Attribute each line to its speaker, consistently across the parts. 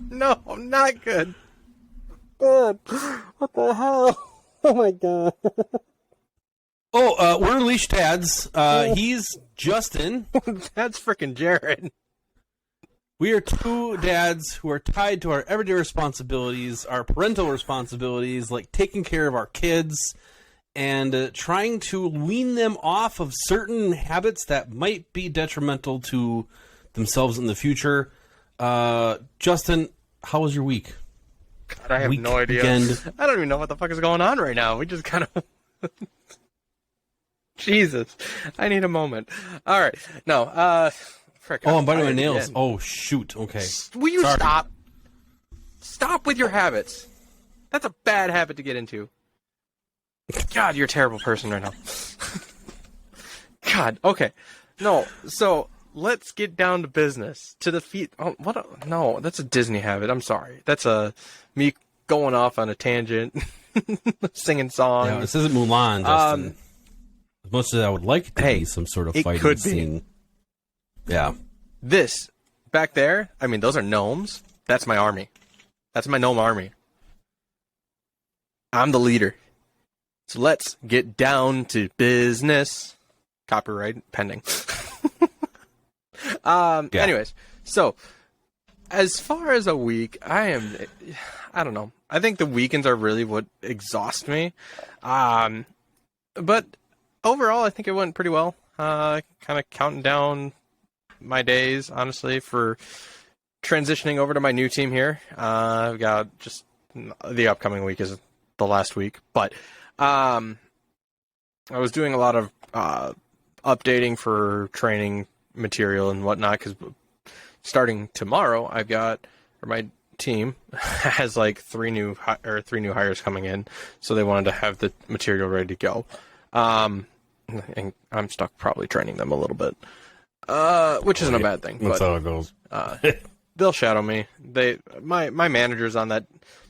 Speaker 1: No, not good. Good. What the hell? Oh my god.
Speaker 2: Oh, we're Leashed Dads. He's Justin.
Speaker 1: That's freaking Jared.
Speaker 2: We are two dads who are tied to our everyday responsibilities, our parental responsibilities, like taking care of our kids and trying to wean them off of certain habits that might be detrimental to themselves in the future. Justin, how was your week?
Speaker 1: God, I have no idea.
Speaker 2: Weekend.
Speaker 1: I don't even know what the fuck is going on right now. We just kind of... Jesus. I need a moment. All right. No, frick.
Speaker 2: Oh, I'm biting my nails. Again. Oh, shoot. Okay.
Speaker 1: Will you stop? Stop with your habits. That's a bad habit to get into. God, you're a terrible person right now. God, okay. No, so let's get down to business. To defeat... Oh, what? No, that's a Disney habit. I'm sorry. That's me going off on a tangent, singing songs.
Speaker 2: Yeah, this isn't Mulan, Justin. As much as I would like it to be some sort of fighting scene. Yeah.
Speaker 1: This, back there, I mean, those are gnomes. That's my army. That's my gnome army. I'm the leader. So let's get down to business. Copyright pending. Anyways, so as far as a week, I don't know. I think the weekends are really what exhaust me. But overall, I think it went pretty well. Kind of counting down my days, honestly, for transitioning over to my new team here. I've got just the upcoming week is the last week, but I was doing a lot of updating for training material and whatnot, because starting tomorrow, my team has like three new hires coming in, so they wanted to have the material ready to go. And I'm stuck probably training them a little bit, which isn't a bad thing.
Speaker 2: That's how it goes.
Speaker 1: They'll shadow me. My manager's on that.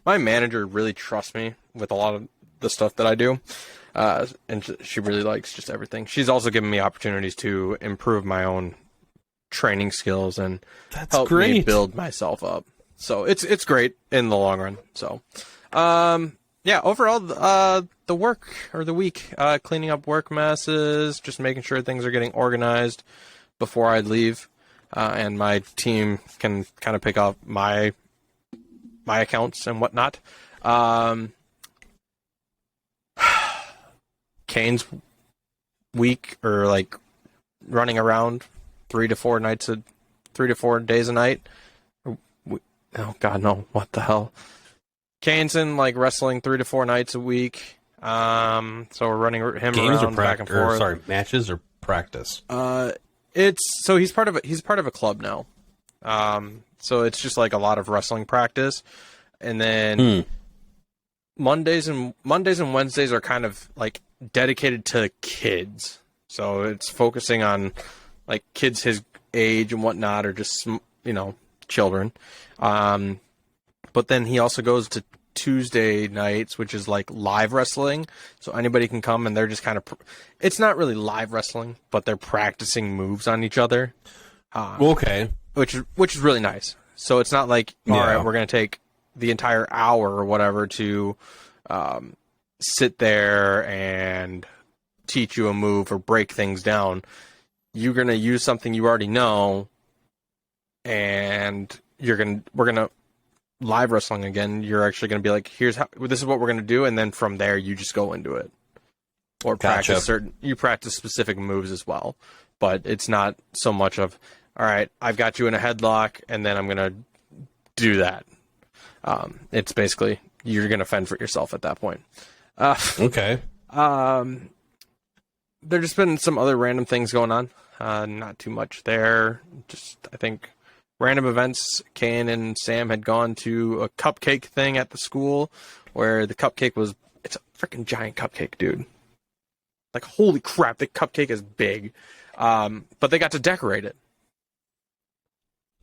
Speaker 1: My manager really trusts me with a lot of the stuff that I do, and she really likes just everything. She's also given me opportunities to improve my own training skills and help me build myself up. So it's great in the long run. So, yeah, overall, the work or the week, cleaning up work messes, just making sure things are getting organized before I leave, and my team can kind of pick up my accounts and whatnot. Kane's week, or like running around 3 to 4 days a night. Oh God, no! What the hell? Kane's in like wrestling 3 to 4 nights a week. So we're running him
Speaker 2: games
Speaker 1: around back and forth.
Speaker 2: Sorry, matches or practice?
Speaker 1: He's part of a club now. So it's just like a lot of wrestling practice, and then Mondays and Wednesdays are kind of like dedicated to kids. So it's focusing on like kids his age and whatnot, or just children. But then he also goes to Tuesday nights, which is like live wrestling. So anybody can come, and they're just kind of, it's not really live wrestling, but they're practicing moves on each other.
Speaker 2: Okay.
Speaker 1: Which is really nice. So it's not like, all right, we're going to take the entire hour or whatever to sit there and teach you a move or break things down. You're going to use something you already know, and we're going to live wrestling again. You're actually going to be like, this is what we're going to do, and then from there you just go into it. Or you practice specific moves as well. But it's not so much of, all right, I've got you in a headlock, and then I'm going to do that. It's basically, you're going to fend for yourself at that point.
Speaker 2: Okay.
Speaker 1: There's just been some other random things going on. Not too much there. Just, I think, random events. Kane and Sam had gone to a cupcake thing at the school, where the cupcake it's a freaking giant cupcake, dude. Like, holy crap, the cupcake is big. But they got to decorate it.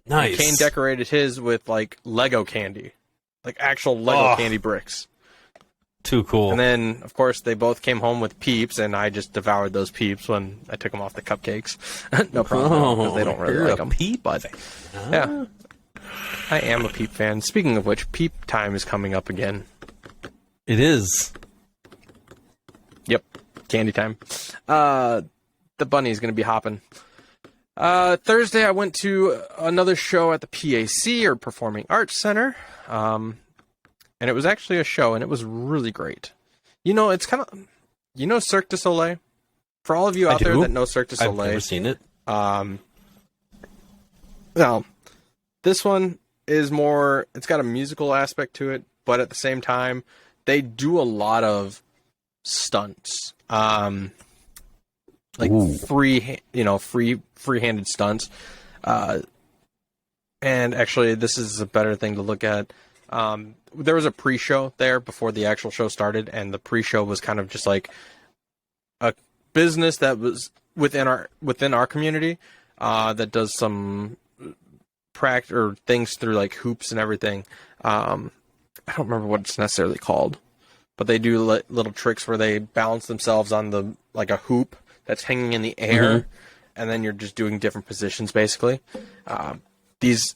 Speaker 2: Nice.
Speaker 1: Kane decorated his with, like, Lego candy. Like, actual Lego candy bricks.
Speaker 2: Too cool.
Speaker 1: And then, of course, they both came home with Peeps, and I just devoured those Peeps when I took them off the cupcakes. No problem, because they don't really like them.
Speaker 2: Peep?
Speaker 1: But, yeah. I am a Peep fan. Speaking of which, Peep time is coming up again.
Speaker 2: It is.
Speaker 1: Yep, candy time. The bunny is going to be hopping. Thursday, I went to another show at the PAC, or Performing Arts Center, and it was actually a show, and it was really great. It's kind of, Cirque du Soleil? For all of you out there that know Cirque du Soleil.
Speaker 2: I've never seen it.
Speaker 1: Now, this one is more, it's got a musical aspect to it, but at the same time, they do a lot of stunts. Free-handed stunts. And actually, this is a better thing to look at. There was a pre-show there before the actual show started, and the pre-show was kind of just like a business that was within our community that does some things through like hoops and everything. I don't remember what it's necessarily called, but they do little tricks where they balance themselves on a hoop that's hanging in the air, and then you're just doing different positions basically. This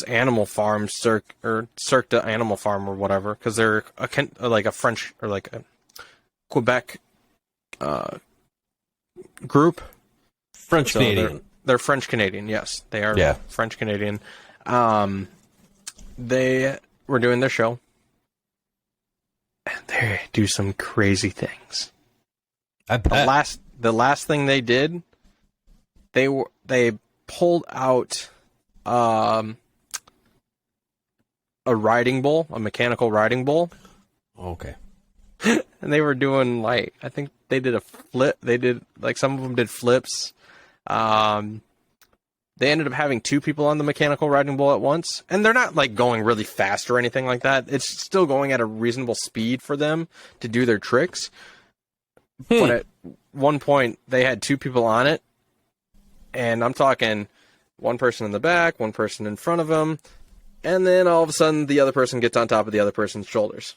Speaker 1: animal farm, Cirque du Animal Farm or whatever, because they're a French or like a Quebec group.
Speaker 2: French Canadian.
Speaker 1: They're French Canadian, yes. They are French Canadian. They were doing their show. And they do some crazy things.
Speaker 2: I bet.
Speaker 1: The last thing they did, they pulled out a riding bull, a mechanical riding bull.
Speaker 2: Okay.
Speaker 1: And they were doing I think they did a flip. They did some of them did flips. They ended up having two people on the mechanical riding bull at once, and they're not going really fast or anything like that. It's still going at a reasonable speed for them to do their tricks. But at one point, they had two people on it, and I'm talking one person in the back, one person in front of them, and then all of a sudden, the other person gets on top of the other person's shoulders.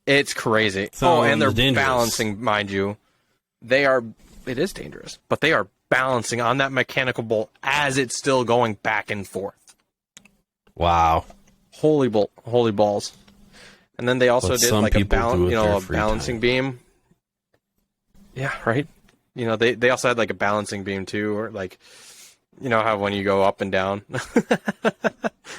Speaker 1: It's crazy. And they're dangerous. Balancing, mind you. It is dangerous, but they are balancing on that mechanical bull as it's still going back and forth.
Speaker 2: Wow.
Speaker 1: Holy balls. And then they also did a balancing beam. Yeah, right. They also had a balancing beam too, or how when you go up and down,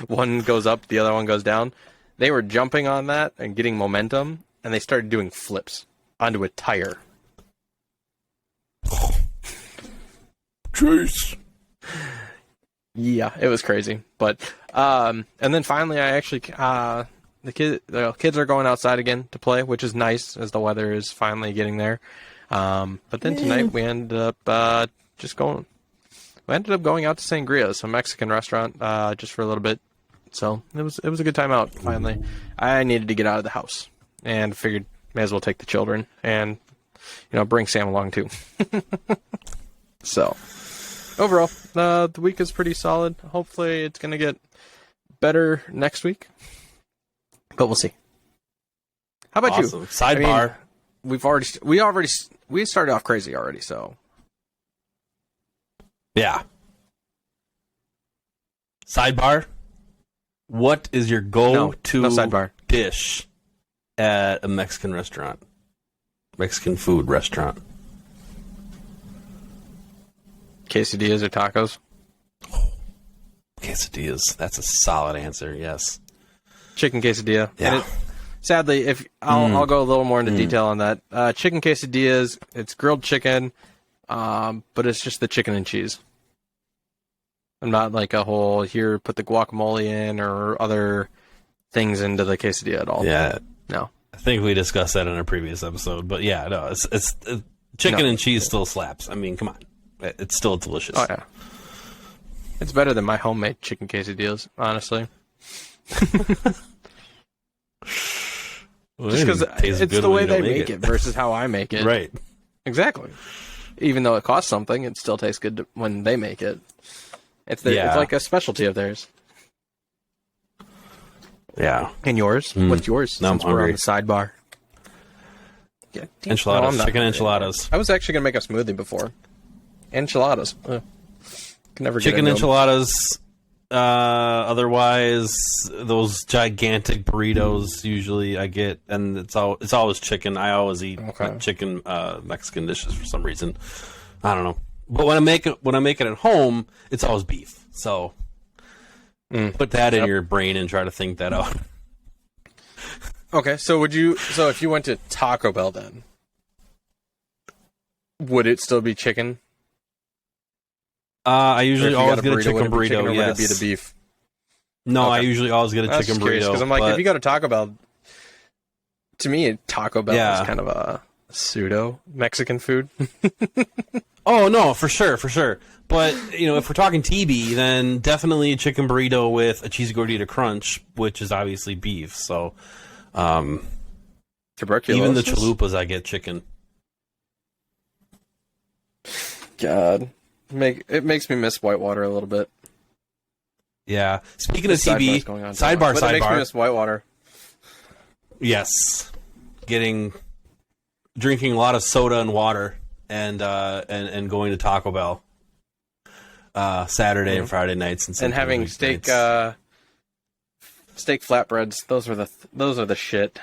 Speaker 1: one goes up, the other one goes down. They were jumping on that and getting momentum, and they started doing flips onto a tire.
Speaker 2: Chase.
Speaker 1: Yeah, it was crazy. But and then finally, I actually the kids are going outside again to play, which is nice as the weather is finally getting there. But then tonight we ended up going out to Sangria's, a Mexican restaurant, just for a little bit. So it was a good time out. Finally, I needed to get out of the house and figured may as well take the children and bring Sam along too. So overall, the week is pretty solid. Hopefully, it's gonna get better next week, but we'll see. How about you?
Speaker 2: Sidebar.
Speaker 1: We started off crazy already. So
Speaker 2: yeah. Sidebar. What is your go-to
Speaker 1: no sidebar
Speaker 2: dish at a Mexican restaurant? Mexican food restaurant.
Speaker 1: Quesadillas or tacos?
Speaker 2: Quesadillas. That's a solid answer. Yes.
Speaker 1: Chicken quesadilla.
Speaker 2: Yeah.
Speaker 1: And sadly, if I'll go a little more into detail on that. Chicken quesadillas. It's grilled chicken, but it's just the chicken and cheese. I'm not a whole put the guacamole in or other things into the quesadilla at all.
Speaker 2: Yeah.
Speaker 1: No.
Speaker 2: I think we discussed that in a previous episode, but yeah, no, it's chicken and cheese still slaps. I mean, come on. It's still delicious.
Speaker 1: Oh, yeah. It's better than my homemade chicken quesadillas, honestly.
Speaker 2: Well,
Speaker 1: just because it's the way they make it versus how I make it.
Speaker 2: Right.
Speaker 1: Exactly. Even though it costs something, it still tastes good when they make it. It's like a specialty of theirs.
Speaker 2: Yeah.
Speaker 1: And yours? What's yours?
Speaker 2: No,
Speaker 1: since we're on the sidebar. Yeah,
Speaker 2: enchiladas. Chicken enchiladas.
Speaker 1: I was actually going to make a smoothie before. Enchiladas. Because Can never
Speaker 2: chicken
Speaker 1: get into 'em.
Speaker 2: enchiladas. Otherwise, those gigantic burritos usually I get, and it's always chicken. I always eat chicken Mexican dishes for some reason. I don't know, but when I make it at home, it's always beef. So put that in your brain and try to think that out.
Speaker 1: Okay, so if you went to Taco Bell then, would it still be chicken?
Speaker 2: I usually always get a chicken burrito.
Speaker 1: Or
Speaker 2: yes.
Speaker 1: would it be the beef?
Speaker 2: No,
Speaker 1: Okay.
Speaker 2: I usually always get a chicken burrito.
Speaker 1: Because I'm like, if you go to Taco Bell, to me, Taco Bell is kind of a pseudo Mexican food.
Speaker 2: Oh no, for sure. But if we're talking TB, then definitely a chicken burrito with a cheesy gordita crunch, which is obviously beef. So, even the chalupas, I get chicken.
Speaker 1: God, it makes me miss Whitewater a little bit.
Speaker 2: Yeah. Speaking of TB, sidebar.
Speaker 1: It makes me miss Whitewater.
Speaker 2: Yes, drinking a lot of soda and water, and going to Taco Bell Saturday and Friday nights, and
Speaker 1: having steak flatbreads. Those are the shit.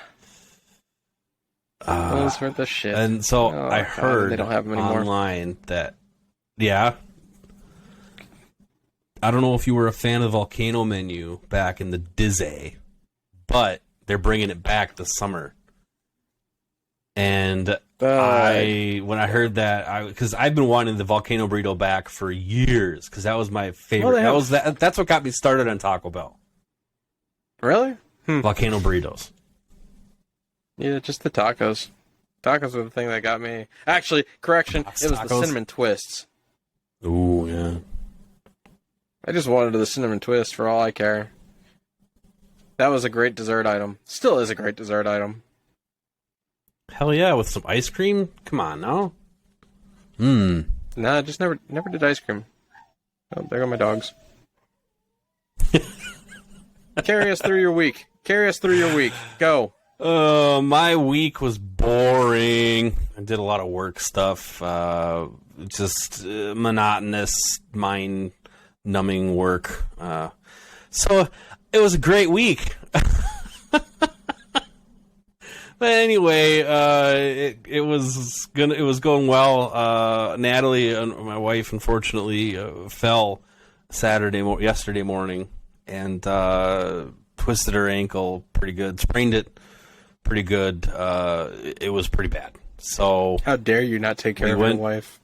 Speaker 1: Those were the shit.
Speaker 2: And so I heard
Speaker 1: they don't have them anymore.
Speaker 2: Online that I don't know if you were a fan of the Volcano menu back in the Dizzy, but they're bringing it back this summer. And when I heard that, because I've been wanting the Volcano burrito back for years, because that was my favorite. That's what got me started on Taco Bell.
Speaker 1: Really?
Speaker 2: Volcano burritos.
Speaker 1: Yeah, just the tacos. Tacos were the thing that got me. Actually, correction, it was the cinnamon twists.
Speaker 2: Ooh, yeah.
Speaker 1: I just wanted the cinnamon twist for all I care. That was a great dessert item. Still is a great dessert item.
Speaker 2: Hell yeah, with some ice cream? Come on, no?
Speaker 1: Nah, just never did ice cream. Oh, there go my dogs. Carry us through your week. Go.
Speaker 2: My week was boring. I did a lot of work stuff. Just monotonous, mind-numbing work. So it was a great week. But anyway, it was going well. Natalie, my wife, unfortunately fell yesterday morning, and twisted her ankle pretty good, sprained it pretty good. It was pretty bad. So
Speaker 1: how dare you not take care of your wife?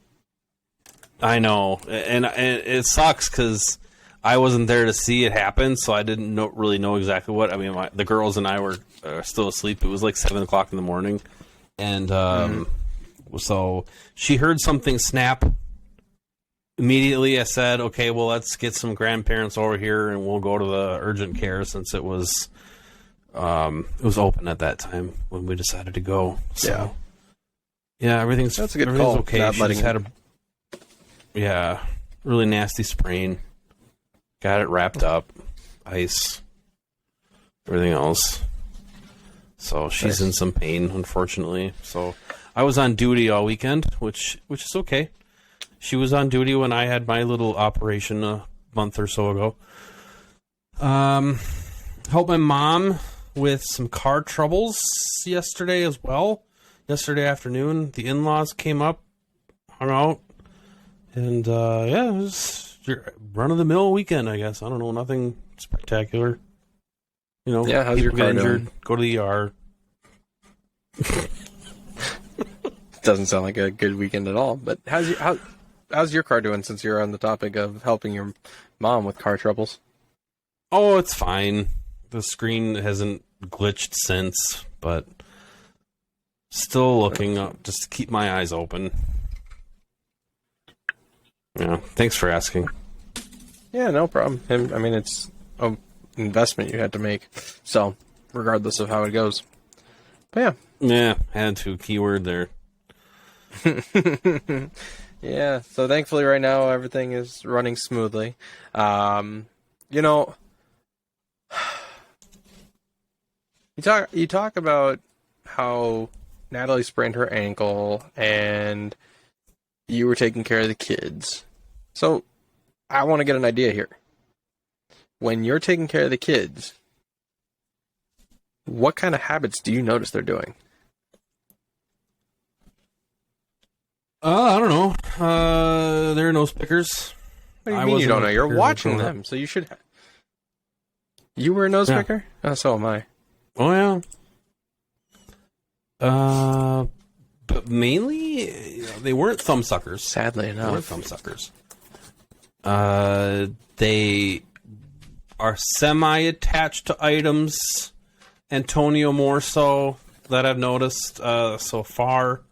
Speaker 2: I know, and it sucks because I wasn't there to see it happen, so I didn't really know exactly what. I mean, the girls and I were still asleep. It was like 7 o'clock in the morning, and so she heard something snap. Immediately, I said, "Okay, well, let's get some grandparents over here, and we'll go to the urgent care since it was open at that time when we decided to go." So, yeah, everything's
Speaker 1: that's a good
Speaker 2: everything's
Speaker 1: call.
Speaker 2: okay.
Speaker 1: Not
Speaker 2: She
Speaker 1: letting
Speaker 2: just had a really nasty sprain. Got it wrapped up, ice, everything else. So she's in some pain, unfortunately. So I was on duty all weekend, which is okay. She was on duty when I had my little operation a month or so ago. Helped my mom with some car troubles yesterday as well. Yesterday afternoon, the in-laws came up, hung out, and it was your run-of-the-mill weekend, I guess. I don't know, nothing spectacular.
Speaker 1: How's your car
Speaker 2: injured,
Speaker 1: doing?
Speaker 2: go to the ER.
Speaker 1: Doesn't sound like a good weekend at all. But how's your car doing? Since you're on the topic of helping your mom with car troubles.
Speaker 2: Oh, it's fine. The screen hasn't glitched since, but still looking up just to keep my eyes open. Yeah, thanks for asking.
Speaker 1: Yeah, no problem. I mean, it's an investment you had to make. So, regardless of how it goes. But yeah.
Speaker 2: Yeah, had to. Keyword there.
Speaker 1: Yeah, so thankfully right now everything is running smoothly. You talk about how Natalie sprained her ankle and you were taking care of the kids. So I want to get an idea here. When you're taking care of the kids, what kind of habits do you notice they're doing?
Speaker 2: I don't know. They're nose pickers.
Speaker 1: What do you mean you don't know? You're watching them, so you should. You were a nose picker? Oh, so am I.
Speaker 2: Oh, yeah. But mainly, they weren't thumb suckers.
Speaker 1: Sadly enough.
Speaker 2: They weren't thumb suckers. They are semi-attached to items. Antonio more so, that I've noticed so far.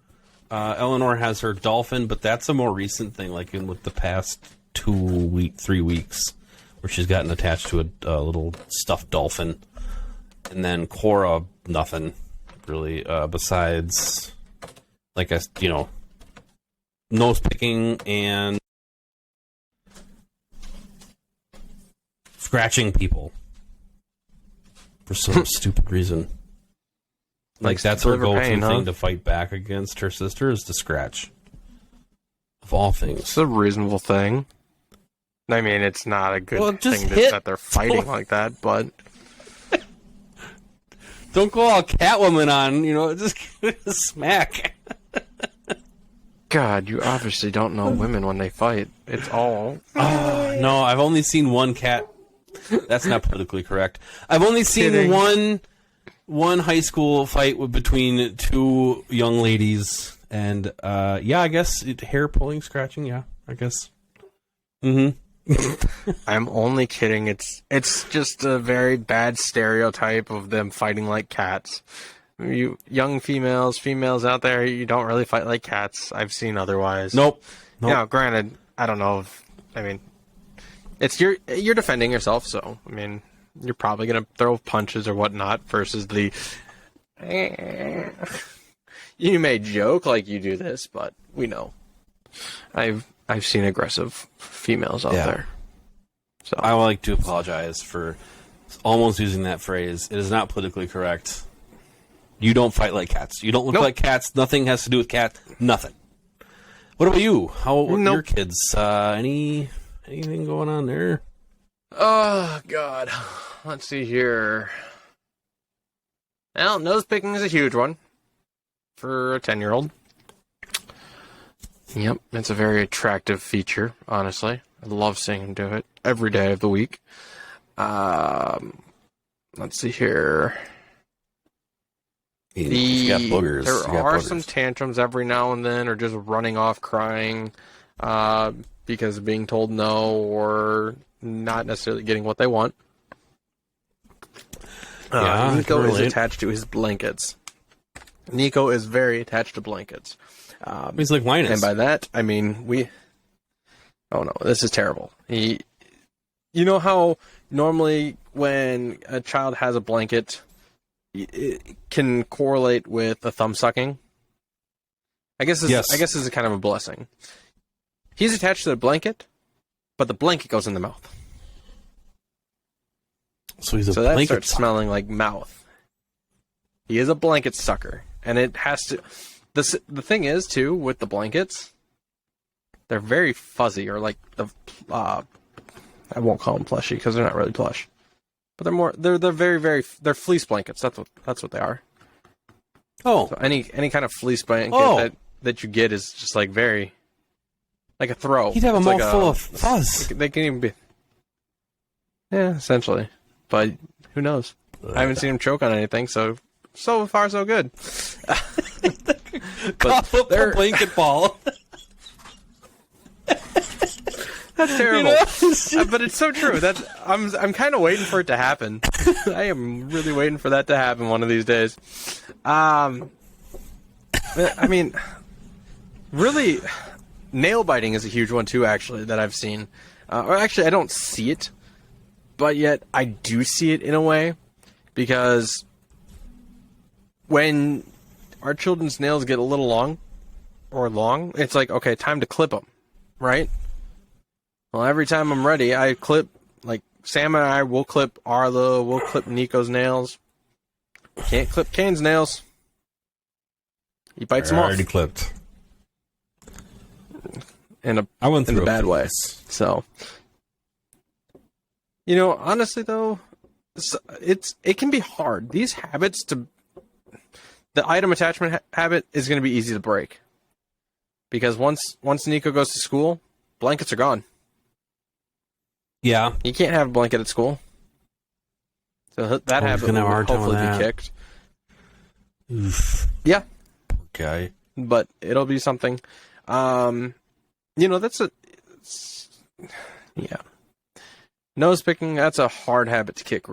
Speaker 2: Eleanor has her dolphin, but that's a more recent thing, like in with the past 3 weeks, where she's gotten attached to a little stuffed dolphin. And then Cora, nothing really, besides, like, nose picking and scratching people for some stupid reason. Like, that's her go-to thing to fight back against her sister, is to scratch. Of all things.
Speaker 1: It's a reasonable thing. I mean, it's not a good thing that they're fighting like that, but...
Speaker 2: Don't go all Catwoman on, just smack.
Speaker 1: God, you obviously don't know women when they fight. It's all...
Speaker 2: No, I've only seen one cat. That's not politically correct. I've only seen one high school fight between two young ladies, and I guess hair pulling, scratching. Yeah, I guess.
Speaker 1: I'm only kidding. It's just a very bad stereotype of them fighting like cats. You young females out there, you don't really fight like cats. I've seen otherwise.
Speaker 2: Nope.
Speaker 1: Yeah, granted, I don't know it's you're defending yourself, so I mean, you're probably gonna throw punches or whatnot versus the. You may joke like you do this, but we know. I've seen aggressive females out there. So
Speaker 2: I would like to apologize for almost using that phrase. It is not politically correct. You don't fight like cats. You don't look like cats. Nothing has to do with cats. Nothing. What about you? How are your kids? Anything going on there?
Speaker 1: Oh, God. Let's see here. Well, nose picking is a huge one for a 10-year-old. Yep, it's a very attractive feature, honestly. I love seeing him do it every day of the week. Let's see here.
Speaker 2: He's got boogers.
Speaker 1: There are some tantrums every now and then, or just running off crying because of being told no, or not necessarily getting what they want. Nico is attached to his blankets. Nico is very attached to blankets.
Speaker 2: He's like Linus.
Speaker 1: And by that, I mean, oh no, this is terrible. You know how normally when a child has a blanket, it can correlate with the thumb sucking? I guess this is kind of a blessing. He's attached to the blanket, but the blanket goes in the mouth.
Speaker 2: So he's a
Speaker 1: that
Speaker 2: blanket
Speaker 1: starts smelling like mouth. He is a blanket sucker, and it has to. The thing is too with the blankets, they're very fuzzy, or like I won't call them plushy because they're not really plush, but they're very they're fleece blankets. That's what they are.
Speaker 2: Oh,
Speaker 1: so any kind of fleece blanket that you get is just like very like a throw.
Speaker 2: He'd have a mouth full of fuzz.
Speaker 1: They can even be, yeah, essentially. But who knows? I haven't seen him choke on anything, so far so good.
Speaker 2: Cough up a blanket ball.
Speaker 1: That's terrible. But it's so true. I'm kind of waiting for it to happen. I am really waiting for that to happen one of these days. I mean, really, nail biting is a huge one too. Actually, that I've seen. Or actually, I don't see it, but yet I do see it in a way, because when our children's nails get a little long, it's like, okay, time to clip them, right? Well, every time I'm ready, I clip, like, Sam and I will clip Arlo, we'll clip Nico's nails. Can't clip Kane's nails. He bites them off.
Speaker 2: Already clipped.
Speaker 1: In a bad way. So, Honestly though, it can be hard. These habits the item attachment habit is going to be easy to break. Because once Nico goes to school, blankets are gone.
Speaker 2: Yeah.
Speaker 1: You can't have a blanket at school. So that habit will hopefully be kicked.
Speaker 2: Oof.
Speaker 1: Yeah.
Speaker 2: Poor guy.
Speaker 1: But it'll be something. Yeah. Nose picking, that's a hard habit to kick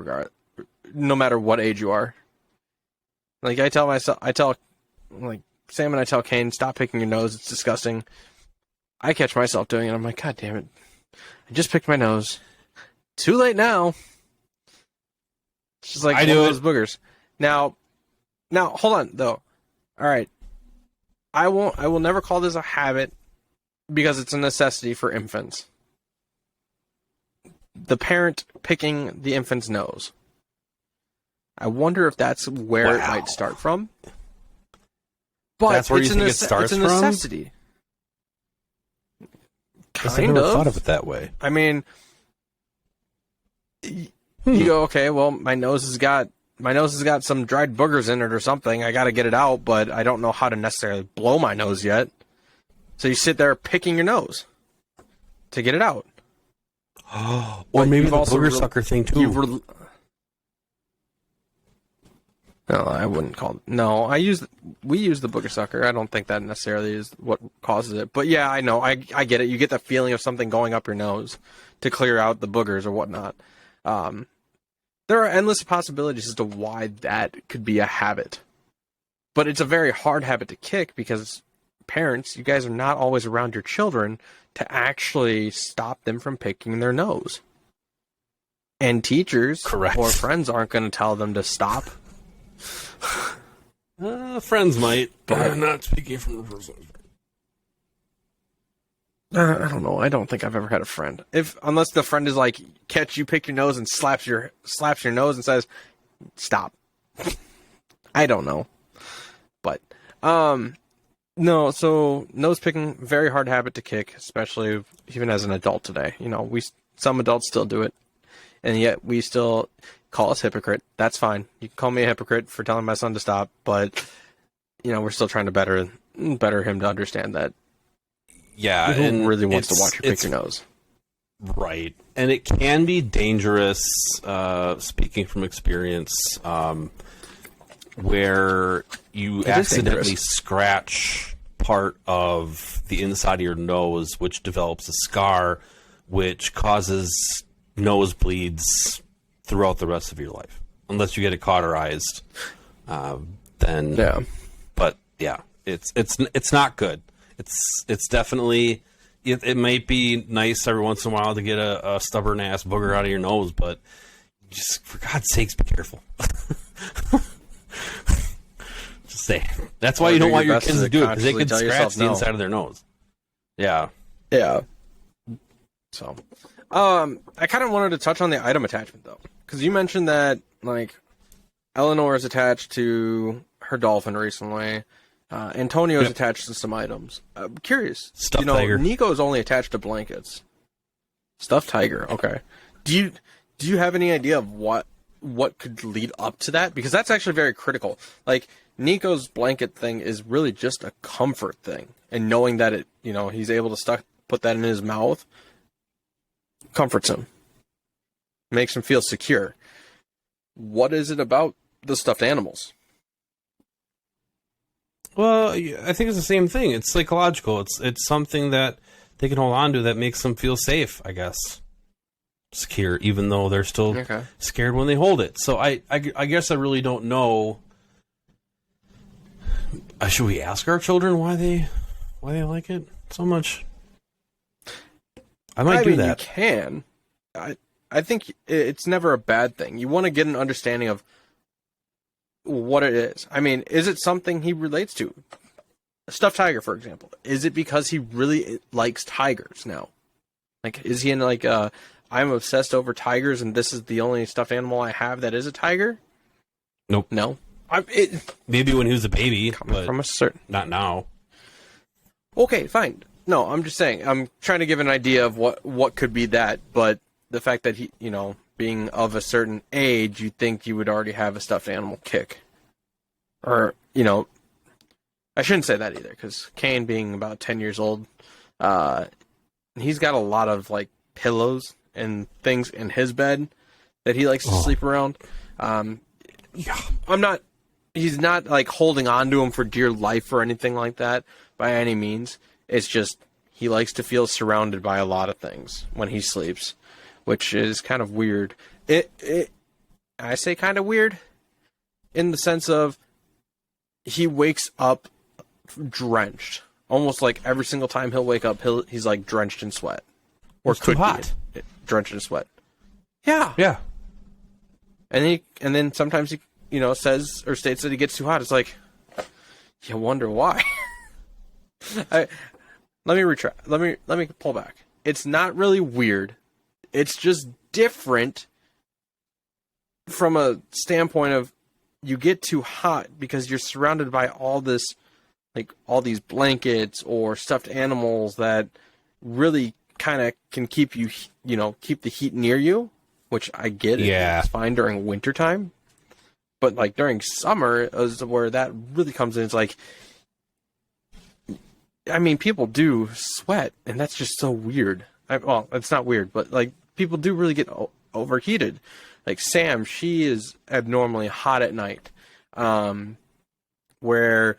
Speaker 1: no matter what age you are. Like Sam and I tell Kane, stop picking your nose, it's disgusting. I catch myself doing it, I'm like, God damn it. I just picked my nose. Too late now. It's just like one of those boogers. Now hold on though. All right. I will never call this a habit because it's a necessity for infants. The parent picking the infant's nose. I wonder if that's where it might start from. But
Speaker 2: that's where you think it starts from?
Speaker 1: It's a necessity.
Speaker 2: I never thought of it that way.
Speaker 1: I mean, you go, okay, well, my nose has got some dried boogers in it or something. I got to get it out, but I don't know how to necessarily blow my nose yet. So you sit there picking your nose to get it out.
Speaker 2: Or maybe the booger sucker thing too.
Speaker 1: No, I wouldn't call it. No, we use the booger sucker. I don't think that necessarily is what causes it. But yeah, I know. I get it. You get the feeling of something going up your nose to clear out the boogers or whatnot. There are endless possibilities as to why that could be a habit. But it's a very hard habit to kick because parents, you guys are not always around your children to actually stop them from picking their nose. And teachers or friends aren't going to tell them to stop.
Speaker 2: Friends might, but I'm not speaking from the person.
Speaker 1: I don't know. I don't think I've ever had a friend. Unless the friend is like, catch you pick your nose and slaps your nose and says, stop. I don't know. But, no, so nose picking, very hard habit to kick, especially even as an adult today. Some adults still do it. And yet we still call us hypocrite. That's fine. You can call me a hypocrite for telling my son to stop, but we're still trying to better him to understand that.
Speaker 2: Yeah,
Speaker 1: who really wants to watch you pick your nose?
Speaker 2: Right, and it can be dangerous. Speaking from experience, where you accidentally scratch part of the inside of your nose, which develops a scar, which causes nosebleeds throughout the rest of your life, unless you get it cauterized. Then,
Speaker 1: yeah.
Speaker 2: But yeah, it's not good. It's definitely it might be nice every once in a while to get a stubborn ass booger out of your nose, but just for God's sakes, be careful. Just say that's why you don't want your kids to do it because they could scratch the inside of their nose. Yeah.
Speaker 1: Yeah. So. I kind of wanted to touch on the item attachment though, because you mentioned that Eleanor is attached to her dolphin recently. Antonio's attached to some items. I'm curious.
Speaker 2: Stuffed tiger.
Speaker 1: Nico's only attached to blankets. Stuffed tiger. Okay. Do you have any idea of what could lead up to that? Because that's actually very critical. Nico's blanket thing is really just a comfort thing, and knowing that he's able to put that in his mouth. Comforts him. Makes him feel secure. What is it about the stuffed animals?
Speaker 2: Well, I think it's the same thing. It's psychological. It's something that they can hold on to that makes them feel safe, I guess. Secure, even though they're still scared when they hold it. So I guess I really don't know. Should we ask our children why they like it so much? I might do that.
Speaker 1: You can. I think it's never a bad thing. You want to get an understanding of what it is. I mean, is it something he relates to? A stuffed tiger, for example. Is it because he really likes tigers now? Is he in I'm obsessed over tigers and this is the only stuffed animal I have that is a tiger?
Speaker 2: Nope.
Speaker 1: No.
Speaker 2: Maybe when he was a baby, but
Speaker 1: from a certain.
Speaker 2: Not now.
Speaker 1: Okay, fine. No, I'm just saying. I'm trying to give an idea of what could be that, but the fact that being of a certain age, you'd think you would already have a stuffed animal kick. Or, you know, I shouldn't say that either, because Kane being about 10 years old, he's got a lot of, like, pillows and things in his bed that he likes to sleep around. He's not, like, holding on to him for dear life or anything like that by any means. It's just he likes to feel surrounded by a lot of things when he sleeps, which is kind of weird. I say kind of weird in the sense of he wakes up drenched. Almost like every single time he'll wake up, he's like drenched in sweat. Or
Speaker 2: it's could too hot.
Speaker 1: Be drenched in sweat. Yeah.
Speaker 2: Yeah.
Speaker 1: And then sometimes he, you know, says or states that he gets too hot. It's like, you wonder why. Let me retract. Let me pull back. It's not really weird. It's just different from a standpoint of you get too hot because you're surrounded by all this, like all these blankets or stuffed animals that really kind of can keep you, you know, keep the heat near you, which I get.
Speaker 2: Yeah.
Speaker 1: It's fine during wintertime. But like during summer is where that really comes in. It's like, I mean, people do sweat, and that's just so weird. Well, it's not weird, but like people do really get overheated. Like Sam, she is abnormally hot at night, where,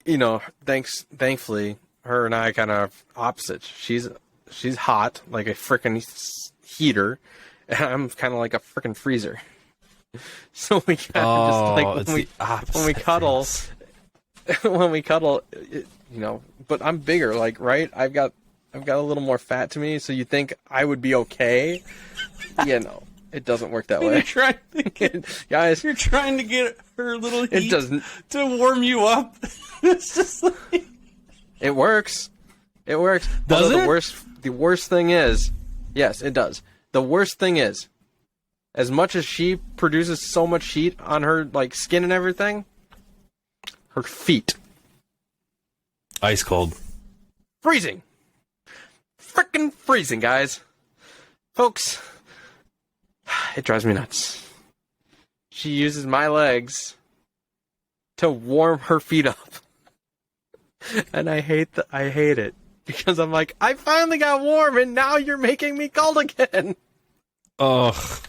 Speaker 1: you know, thankfully, her and I kind of opposites. She's hot like a freaking heater, and I'm kind of like a freaking freezer. So we kind of just like when we cuddle, you know. But I'm bigger, like, right? I've got a little more fat to me, so you think I would be okay? Yeah, no, it doesn't work that way.
Speaker 2: You're trying to get,
Speaker 1: guys.
Speaker 2: You're trying to get her little heat
Speaker 1: it doesn't
Speaker 2: to warm you up. It's just like
Speaker 1: it works. It works.
Speaker 2: Does it?
Speaker 1: The worst thing is, yes, it does. The worst thing is, as much as she produces so much heat on her like skin and everything, her feet.
Speaker 2: Ice cold.
Speaker 1: Freezing. Frickin' freezing, guys. Folks, it drives me nuts. She uses my legs to warm her feet up. And I hate it. Because I'm like, I finally got warm and now you're making me cold again.
Speaker 2: Ugh.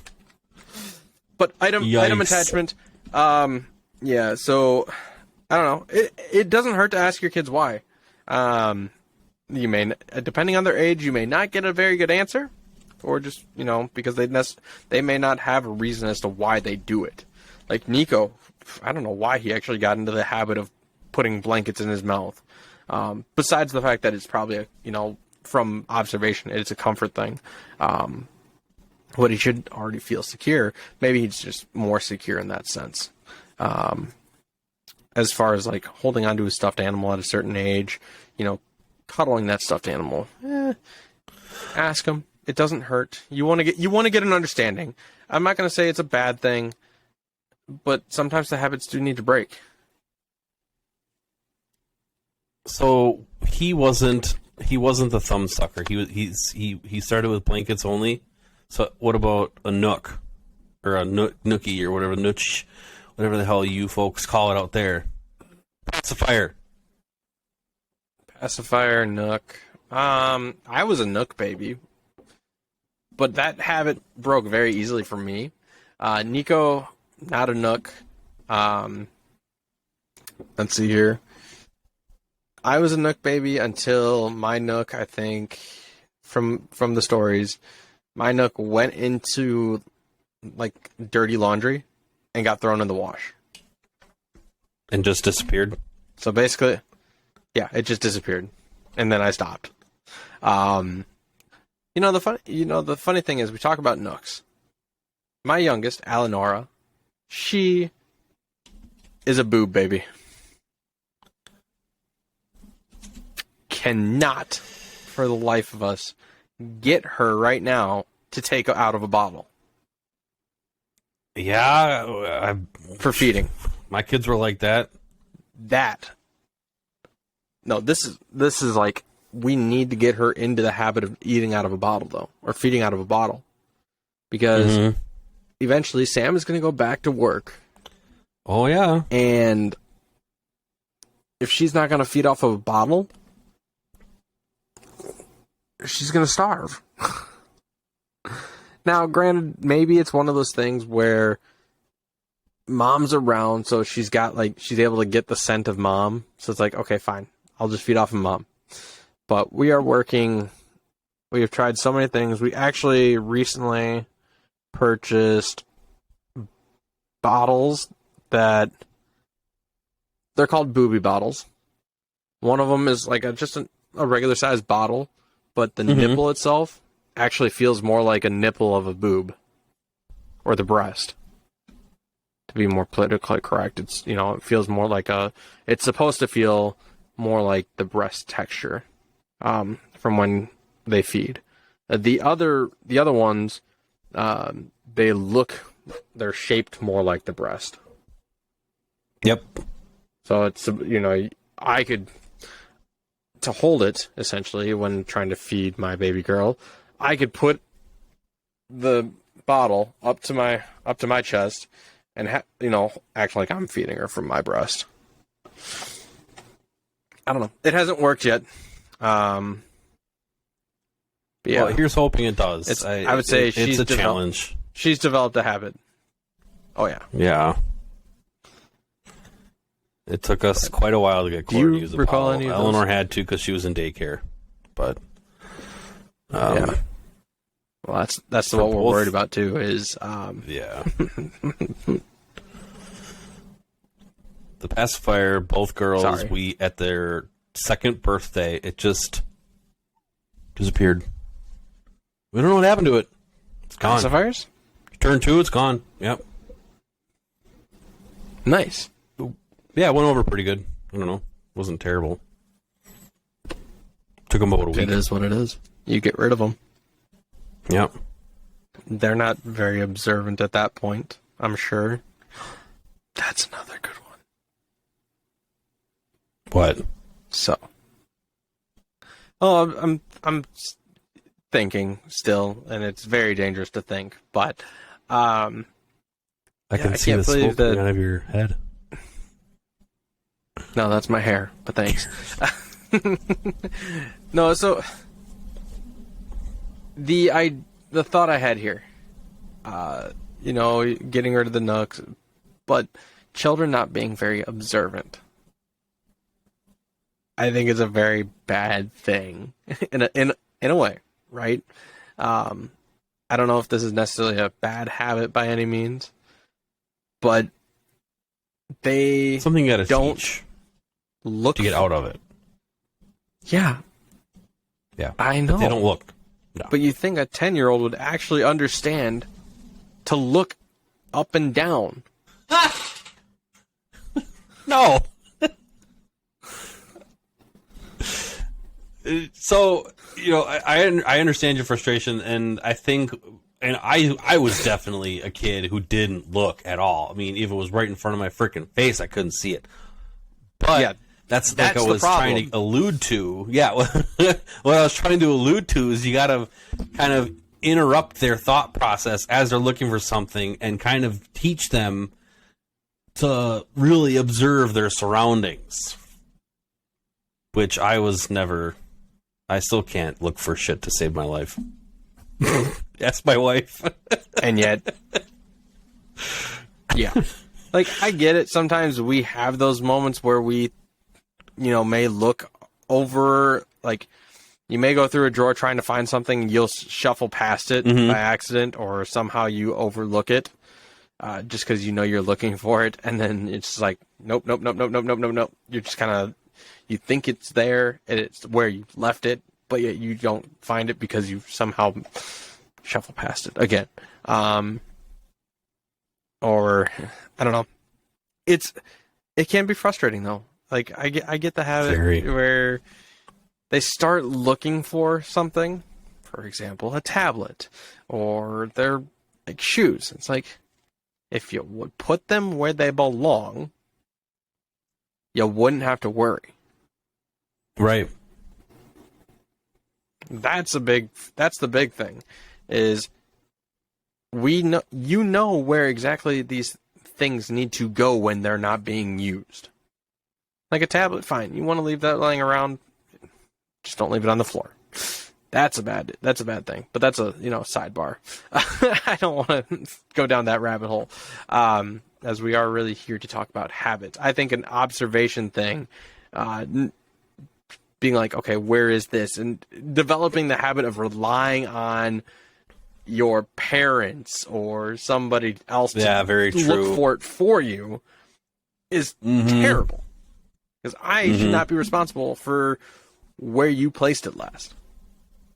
Speaker 1: But item attachment. Yeah, so I don't know. It doesn't hurt to ask your kids why. You may, depending on their age, you may not get a very good answer, or just, you know, because they may not have a reason as to why they do it. Like Nico, I don't know why he actually got into the habit of putting blankets in his mouth. Besides the fact that it's probably from observation, it's a comfort thing. What he should already feel secure. Maybe he's just more secure in that sense. As far as like holding onto a stuffed animal at a certain age, cuddling that stuffed animal, ask him. It doesn't hurt. You want to get an understanding. I'm not going to say it's a bad thing, but sometimes the habits do need to break.
Speaker 2: So he wasn't the thumb sucker. He started with blankets only. So what about a nook or a nookie or whatever nooch, whatever the hell you folks call it out there? Pacifier,
Speaker 1: nook. I was a nook baby, but that habit broke very easily for me. Nico, not a nook. Let's see here. I was a nook baby until my nook, I think, from the stories, my nook went into like dirty laundry and got thrown in the wash.
Speaker 2: And just disappeared.
Speaker 1: So basically, yeah, it just disappeared, and then I stopped. The funny thing is, we talk about nooks. My youngest, Eleonora, she is a boob baby. Cannot, for the life of us, get her right now to take out of a bottle.
Speaker 2: Yeah,
Speaker 1: for feeding.
Speaker 2: My kids were like that.
Speaker 1: No, this is like, we need to get her into the habit of eating out of a bottle, though, or feeding out of a bottle, because eventually Sam is going to go back to work.
Speaker 2: Oh, yeah.
Speaker 1: And if she's not going to feed off of a bottle, she's going to starve. Now, granted, maybe it's one of those things where mom's around, so she's able to get the scent of mom. So it's like, okay, fine. I'll just feed off of mom. But we are working. We have tried so many things. We actually recently purchased bottles that they're called booby bottles. One of them is like just a regular sized bottle, but the nipple itself actually feels more like a nipple of a boob or the breast. To be more politically correct, it feels more like it's supposed to feel more like the breast texture from when they feed. The other ones, they're shaped more like the breast.
Speaker 2: Yep.
Speaker 1: So it's, I could, to hold it, essentially, when trying to feed my baby girl, I could put the bottle up to my chest and, act like I'm feeding her from my breast. I don't know. It hasn't worked yet. But yeah.
Speaker 2: Well, here's hoping it does.
Speaker 1: I would say
Speaker 2: it's a challenge.
Speaker 1: She's developed a habit. Oh, yeah.
Speaker 2: Yeah. It took us quite a while to get Cora to use a bottle. Eleanor had to because she was in daycare. But,
Speaker 1: yeah. Well, that's what we're worried about, too, is...
Speaker 2: Yeah. The pacifier, both girls, at their second birthday, it just disappeared. We don't know what happened to it. It's gone.
Speaker 1: Pacifiers?
Speaker 2: Turn 2, it's gone. Yep.
Speaker 1: Nice.
Speaker 2: Yeah, it went over pretty good. I don't know. It wasn't terrible. Took them about a week.
Speaker 1: It is what it is. You get rid of them.
Speaker 2: Yep.
Speaker 1: They're not very observant at that point, I'm sure. That's another good one.
Speaker 2: What?
Speaker 1: So. Oh, I'm thinking still, and it's very dangerous to think, but
Speaker 2: I can see the smoke coming out of your head.
Speaker 1: No, that's my hair, but thanks. No, so the thought I had here, getting rid of the nooks, but children not being very observant, I think is a very bad thing in a way, right? I don't know if this is necessarily a bad habit by any means, but they
Speaker 2: something you gotta
Speaker 1: don't
Speaker 2: teach
Speaker 1: look
Speaker 2: to get out of it.
Speaker 1: Yeah.
Speaker 2: Yeah.
Speaker 1: I know.
Speaker 2: But they don't look. No.
Speaker 1: But you think a 10-year-old would actually understand to look up and down.
Speaker 2: No. So, I understand your frustration, and I think, and I was definitely a kid who didn't look at all. I mean, if it was right in front of my freaking face, I couldn't see it. But yeah, that's like I was trying to allude to. Yeah, what I was trying to allude to is you got to kind of interrupt their thought process as they're looking for something and kind of teach them to really observe their surroundings, which I was never... I still can't look for shit to save my life. That's my wife.
Speaker 1: And yet... Yeah. Like, I get it. Sometimes we have those moments where we, may look over, like, you may go through a drawer trying to find something, and you'll shuffle past it by accident, or somehow you overlook it, just because you're looking for it, and then it's like, nope. You're just kind of, you think it's there, and it's where you left it, but yet you don't find it because you somehow shuffle past it again. Or I don't know. It can be frustrating though. Like I get the habit where they start looking for something, for example, a tablet or their like shoes. It's like if you would put them where they belong, you wouldn't have to worry.
Speaker 2: Right.
Speaker 1: That's the big thing is you know where exactly these things need to go when they're not being used. Like a tablet, fine. You want to leave that laying around, just don't leave it on the floor. That's a bad thing. But that's a sidebar. I don't want to go down that rabbit hole, as we are really here to talk about habits. I think an observation thing, being like, okay, where is this, and developing the habit of relying on your parents or somebody else to
Speaker 2: very true.
Speaker 1: look for it for you is terrible. Because I should not be responsible for where you placed it last.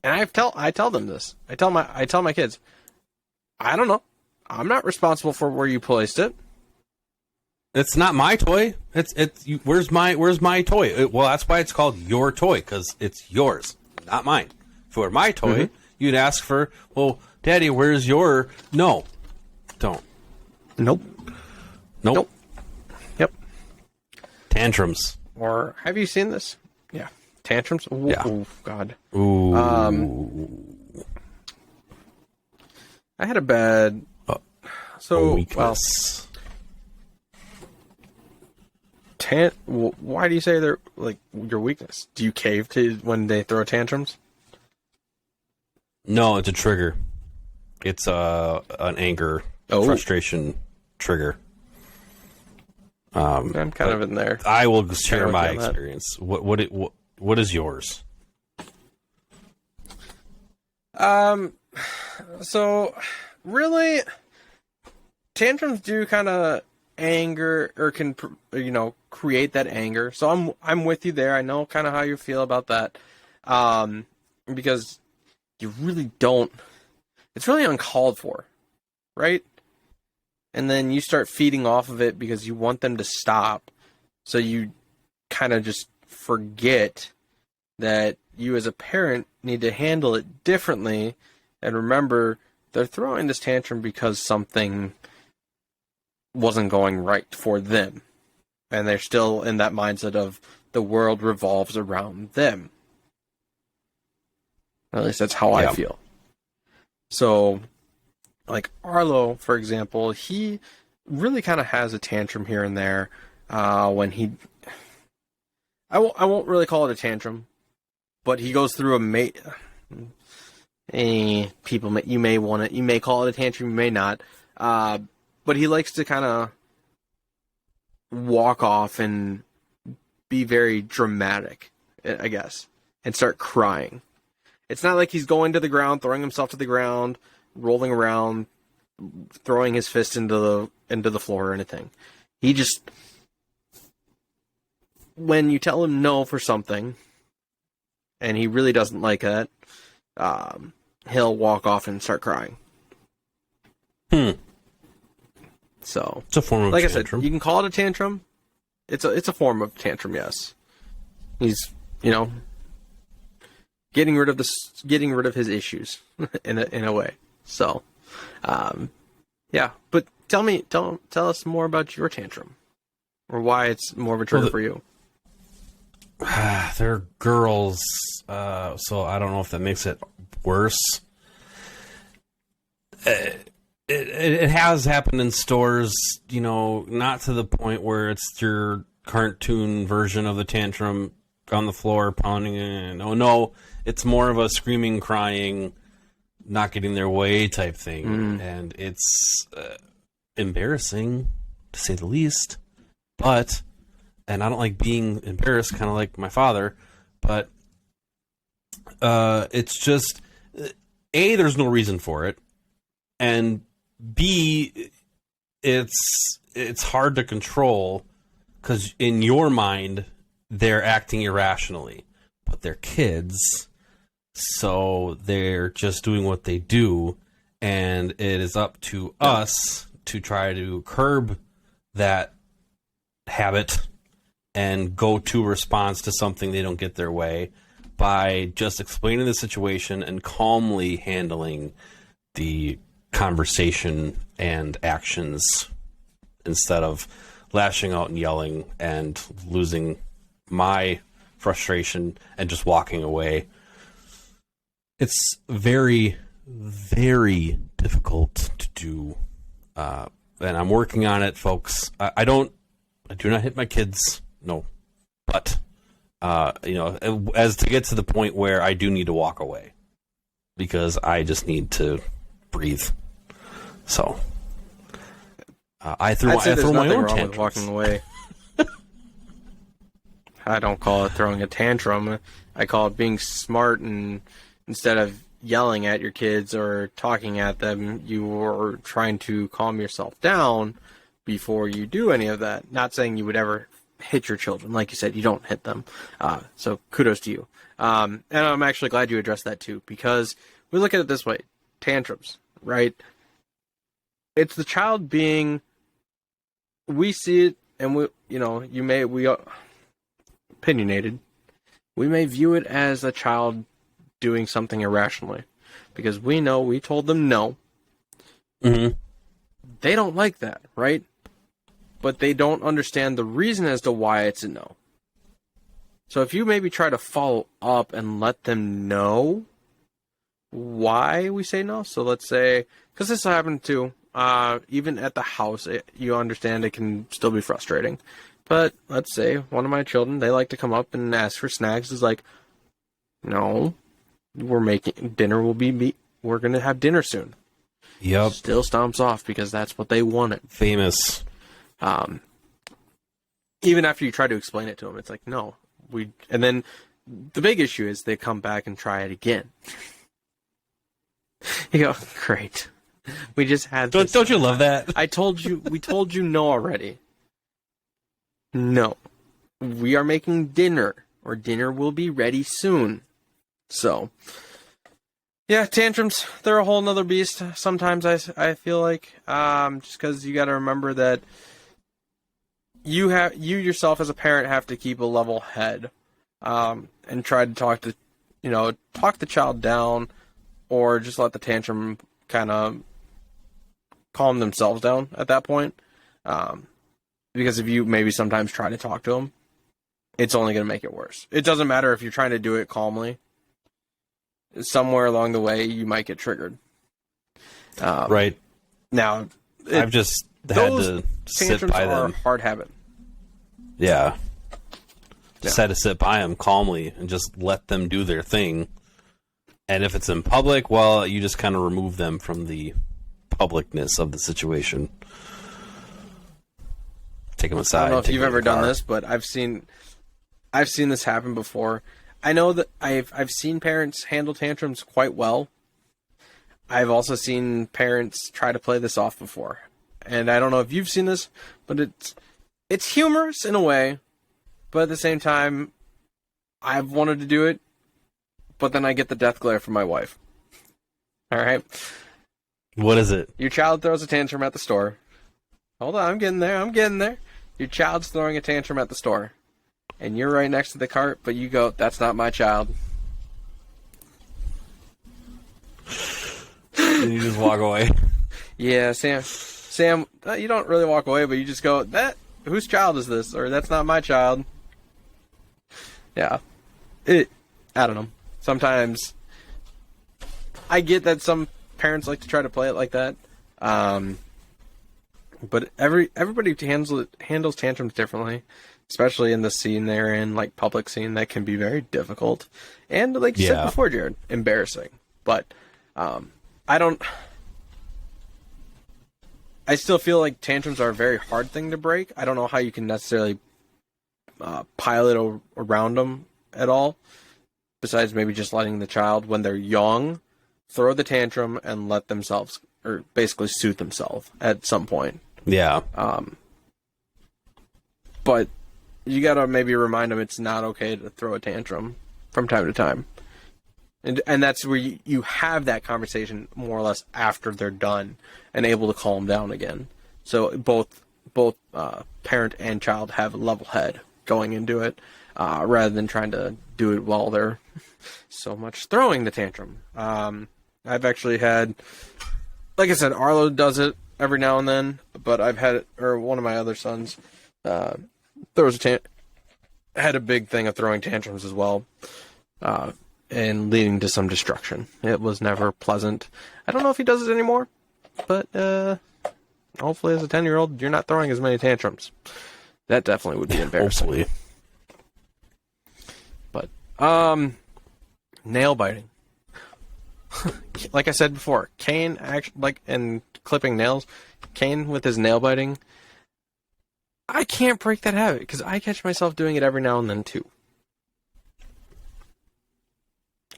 Speaker 1: And I tell them this. I tell my kids, I don't know. I'm not responsible for where you placed it.
Speaker 2: It's not my toy. Where's my toy? Well, that's why it's called your toy, because it's yours, not mine. If it were my toy, you'd ask for, well, Daddy, where's your? No, don't.
Speaker 1: Nope. Yep.
Speaker 2: Tantrums.
Speaker 1: Or have you seen this? Yeah. Tantrums? Ooh,
Speaker 2: Yeah.
Speaker 1: Oh, God.
Speaker 2: Ooh.
Speaker 1: I had a bad...
Speaker 2: weakness.
Speaker 1: Why do you say they're, like, your weakness? Do you cave to when they throw tantrums?
Speaker 2: No, it's a trigger. It's an anger, frustration trigger.
Speaker 1: I'm kind of in there.
Speaker 2: I will share my experience. What is yours?
Speaker 1: So really, tantrums do kind of anger or can create that anger. So I'm with you there. I know kind of how you feel about that, because you really don't. It's really uncalled for, right? And then you start feeding off of it because you want them to stop. So you kind of just forget that you as a parent need to handle it differently. And remember, they're throwing this tantrum because something wasn't going right for them. And they're still in that mindset of the world revolves around them. At least that's how I feel. So, like Arlo, for example, he really kind of has a tantrum here and there when he... I won't really call it a tantrum, but he goes through you may call it a tantrum, you may not, but he likes to kind of walk off and be very dramatic, I guess, and start crying. It's not like he's going to the ground, throwing himself to the ground, rolling around, throwing his fist into the floor or anything. He just, when you tell him no for something, and he really doesn't like that, he'll walk off and start crying. So
Speaker 2: it's a form of
Speaker 1: like
Speaker 2: tantrum.
Speaker 1: I said, you can call it a tantrum. It's a form of tantrum, yes. He's getting rid of his issues in a way. So, yeah. But tell us more about your tantrum, or why it's more of a trigger for you.
Speaker 2: They're girls, so I don't know if that makes it worse. It has happened in stores, not to the point where it's your cartoon version of the tantrum on the floor pounding in. Oh no, it's more of a screaming, crying, not getting their way type thing. And it's embarrassing, to say the least. But, and I don't like being embarrassed, kind of like my father, but it's just, A, there's no reason for it, and B, it's hard to control, because in your mind, they're acting irrationally, but they're kids, so they're just doing what they do, and it is up to us to try to curb that habit and go to response to something they don't get their way by just explaining the situation and calmly handling the conversation and actions instead of lashing out and yelling and losing my frustration and just walking away. It's very, very difficult to do. And I'm working on it, folks. I do not hit my kids, no. But, as to get to the point where I do need to walk away. Because I just need to breathe. So, I threw my own tantrums.
Speaker 1: Walking away. I don't call it throwing a tantrum. I call it being smart, and instead of yelling at your kids or talking at them, you are trying to calm yourself down before you do any of that. Not saying you would ever hit your children. Like you said, you don't hit them. So kudos to you. And I'm actually glad you addressed that too, because we look at it this way. Tantrums, right? It's the child being, we see it, and we opinionated. We may view it as a child doing something irrationally, because we told them no.
Speaker 2: Mm-hmm.
Speaker 1: They don't like that, right? But they don't understand the reason as to why it's a no. So if you maybe try to follow up and let them know why we say no. So let's say, because this happened too, even at the house, you understand it can still be frustrating. But let's say one of my children, they like to come up and ask for snacks. Is like, no, we're making dinner. We're going to have dinner soon.
Speaker 2: Yep.
Speaker 1: Still stomps off because that's what they wanted.
Speaker 2: Famous.
Speaker 1: Even after you try to explain it to them, it's like, no, and then the big issue is they come back and try it again. You go, great. We just had this.
Speaker 2: Don't you love that?
Speaker 1: We told you no already. No. We are making dinner, or dinner will be ready soon. So, yeah, tantrums, they're a whole nother beast. Sometimes I feel like, just because you got to remember that you yourself as a parent have to keep a level head, and try to talk the child down, or just let the tantrum kind of calm themselves down at that point. Because if you maybe sometimes try to talk to them, it's only going to make it worse. It doesn't matter if you're trying to do it calmly. Somewhere along the way, you might get triggered.
Speaker 2: Right.
Speaker 1: Now,
Speaker 2: I've just had to sit by them.
Speaker 1: Are a hard habit.
Speaker 2: Yeah. Just had to sit by them calmly and just let them do their thing. And if it's in public, well, you just kind of remove them from the publicness of the situation. Take them aside.
Speaker 1: I don't know if you've ever done this, but I've seen this happen before. I know that I've seen parents handle tantrums quite well. I've also seen parents try to play this off before. And I don't know if you've seen this, but it's humorous in a way, but at the same time, I've wanted to do it, but then I get the death glare from my wife. All right?
Speaker 2: What is it?
Speaker 1: Your child throws a tantrum at the store. Hold on, I'm getting there. Your child's throwing a tantrum at the store. And you're right next to the cart, but you go, that's not my child.
Speaker 2: And you just walk away.
Speaker 1: Yeah, Sam, you don't really walk away, but you just go, whose child is this? Or that's not my child. Yeah. I don't know. Sometimes I get that some parents like to try to play it like that. But everybody handles tantrums differently, especially in the scene they're in, like public scene, that can be very difficult. And like you said before, Jared, embarrassing. But I still feel like tantrums are a very hard thing to break. I don't know how you can necessarily pilot around them at all, besides maybe just letting the child, when they're young, throw the tantrum and let themselves, or basically soothe themselves at some point.
Speaker 2: Yeah.
Speaker 1: But you gotta maybe remind them it's not okay to throw a tantrum from time to time. And that's where you have that conversation more or less after they're done and able to calm down again. So both parent and child have a level head going into it, rather than trying to do it while they're so much throwing the tantrum. I've actually had, like I said, Arlo does it every now and then, but I've had it, or one of my other sons had a big thing of throwing tantrums as well. and leading to some destruction. It was never pleasant. I don't know if he does it anymore, but hopefully as a 10-year-old, you're not throwing as many tantrums. That definitely would be embarrassing.
Speaker 2: Hopefully.
Speaker 1: But, nail biting. Like I said before, Kane, and clipping nails, Kane with his nail biting, I can't break that habit because I catch myself doing it every now and then too.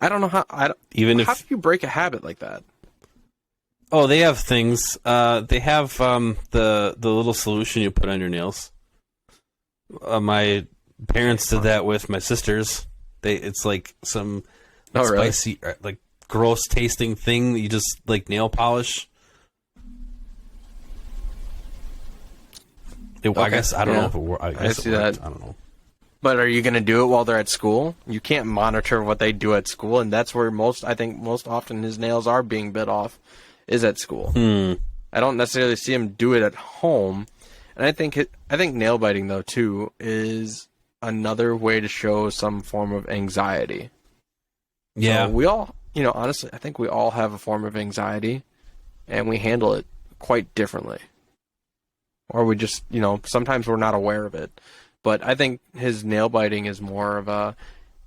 Speaker 1: I don't know how. How do you break a habit like that?
Speaker 2: Oh, they have things. They have the little solution you put on your nails. My parents did that with my sisters. It's like some spicy, like gross tasting thing that you just like nail polish. I guess I don't know if it works. I see that. I don't know.
Speaker 1: But are you going to do it while they're at school? You can't monitor what they do at school, and that's where most often his nails are being bit off, is at school. I don't necessarily see him do it at home, and I think nail biting though too is another way to show some form of anxiety.
Speaker 2: Yeah,
Speaker 1: so we all, honestly, I think we all have a form of anxiety, and we handle it quite differently, or we just, sometimes we're not aware of it. But I think his nail biting is more of a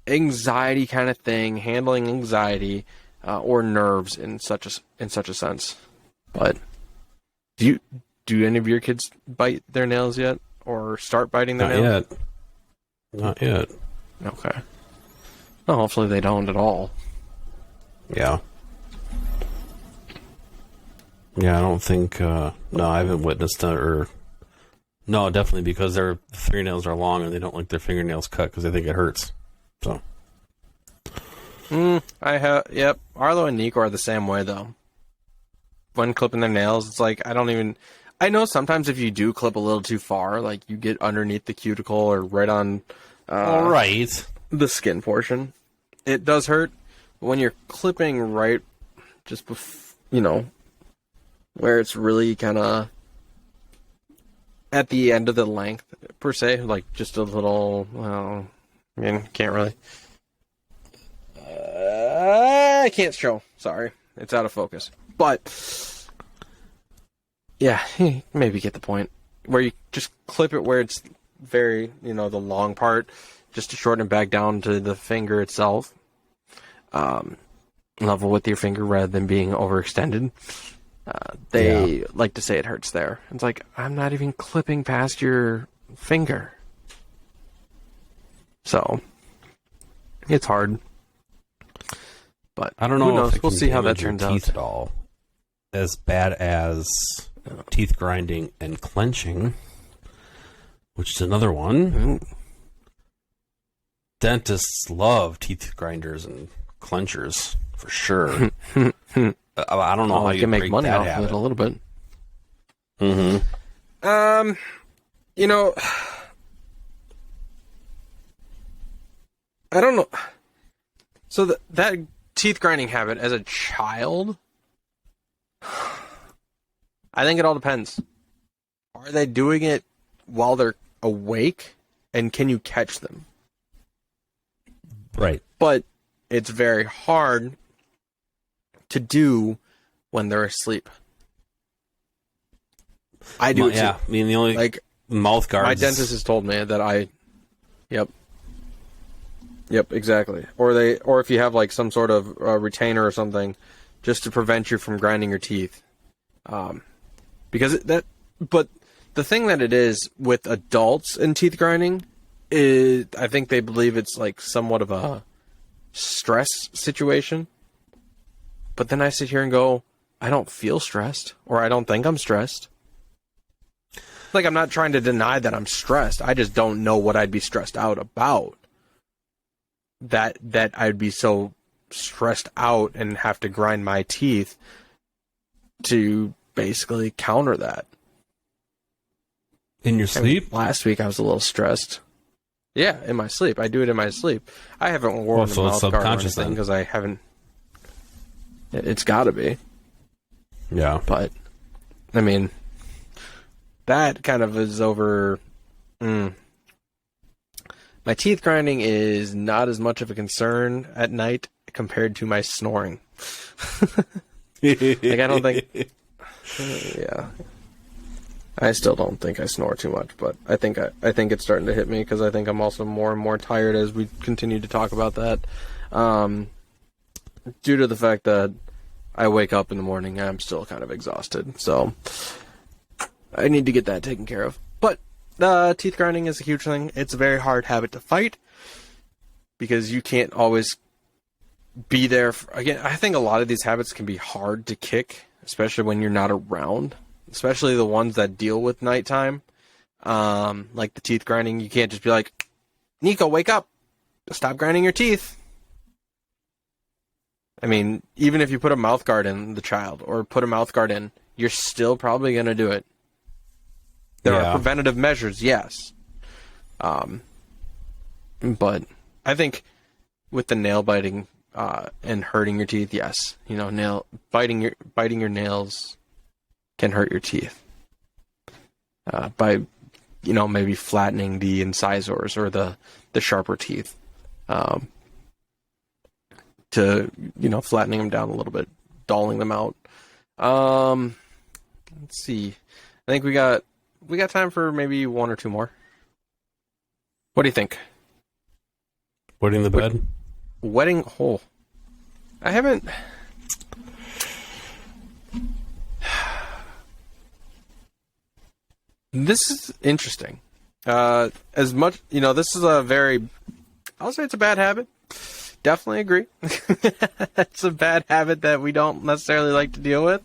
Speaker 1: anxiety kind of thing, handling anxiety or nerves in such a sense. But do any of your kids bite their nails yet, or start biting their nails?
Speaker 2: Not yet.
Speaker 1: Okay. Well, hopefully they don't at all.
Speaker 2: Yeah. Yeah, I don't think. No, I haven't witnessed that or. No, definitely, because their fingernails are long and they don't like their fingernails cut because they think it hurts. So.
Speaker 1: Yep. Arlo and Nico are the same way, though. When clipping their nails, it's like, I know sometimes if you do clip a little too far, like you get underneath the cuticle or right on the skin portion, it does hurt. But when you're clipping right just where it's really kind of at the end of the length, per se, like just a little, can't really. I can't show. Sorry. It's out of focus. But, yeah, maybe get the point. Where you just clip it where it's very, the long part, just to shorten it back down to the finger itself. Level with your finger rather than being overextended. They like to say it hurts there. It's like, I'm not even clipping past your finger. So, it's hard. But
Speaker 2: I don't know.
Speaker 1: Who knows?
Speaker 2: If
Speaker 1: we'll see how that turns out.
Speaker 2: At all. As bad as teeth grinding and clenching, which is another one.
Speaker 1: Ooh.
Speaker 2: Dentists love teeth grinders and clenchers for sure. I don't know how you
Speaker 1: can make
Speaker 2: break
Speaker 1: money
Speaker 2: that
Speaker 1: off
Speaker 2: habit.
Speaker 1: of it a little bit.
Speaker 2: Mm-hmm.
Speaker 1: I don't know. So that teeth grinding habit as a child, I think it all depends. Are they doing it while they're awake, and can you catch them?
Speaker 2: Right.
Speaker 1: But it's very hard to do when they're asleep. I do too.
Speaker 2: Yeah, I mean, the only mouth guards.
Speaker 1: My dentist has told me that Yep, exactly. Or if you have like some sort of retainer or something, just to prevent you from grinding your teeth. But the thing that it is with adults and teeth grinding is, I think they believe it's like somewhat of a stress situation. But then I sit here and go, I don't feel stressed, or I don't think I'm stressed. Like, I'm not trying to deny that I'm stressed. I just don't know what I'd be stressed out about. That I'd be so stressed out and have to grind my teeth to basically counter that.
Speaker 2: In your sleep?
Speaker 1: Last week I was a little stressed. Yeah, in my sleep. I do it in my sleep. I haven't worn a mouth guard or anything because I haven't. It's got to be.
Speaker 2: Yeah.
Speaker 1: But, I mean, that kind of is over. My teeth grinding is not as much of a concern at night compared to my snoring. Like, I don't think... yeah. I still don't think I snore too much, but I think it's starting to hit me because I think I'm also more and more tired as we continue to talk about that. Due to the fact that I wake up in the morning and I'm still kind of exhausted. So I need to get that taken care of. But teeth grinding is a huge thing. It's a very hard habit to fight because you can't always be there. Again, I think a lot of these habits can be hard to kick, especially when you're not around, especially the ones that deal with nighttime. Like the teeth grinding, you can't just be like, Nico, wake up. Stop grinding your teeth. I mean, even if you put a mouth guard in the child or put a mouth guard in, you're still probably going to do it. There are preventative measures, yes. But I think with the nail biting and hurting your teeth, yes. You know, biting your nails can hurt your teeth. By, you know, maybe flattening the incisors or the sharper teeth. To, you know, flattening them down a little bit, dulling them out. Let's see. I think we got time for maybe one or two more. What do you think?
Speaker 2: Wetting the bed?
Speaker 1: Wetting hole. I haven't. This is interesting. As much, you know, this is a very, I'll say it's a bad habit. Definitely agree. It's a bad habit that we don't necessarily like to deal with.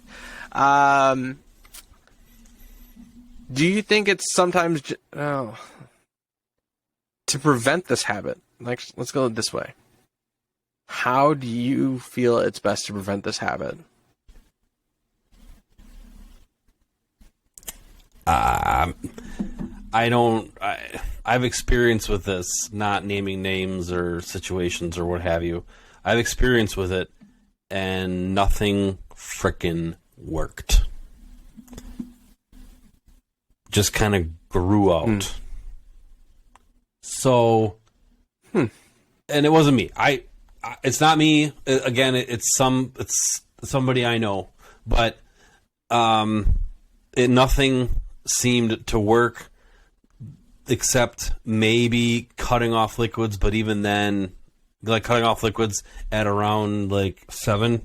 Speaker 1: Do you think it's sometimes to prevent this habit? Like, let's go this way. How do you feel it's best to prevent this habit?
Speaker 2: I've experience with this, not naming names or situations or what have you. I've experience with it, and nothing frickin' worked. Just kind of grew out. So, and it wasn't me. It's not me. Again, it's somebody I know, but nothing seemed to work. Except maybe cutting off liquids, but even then, like cutting off liquids at around like 7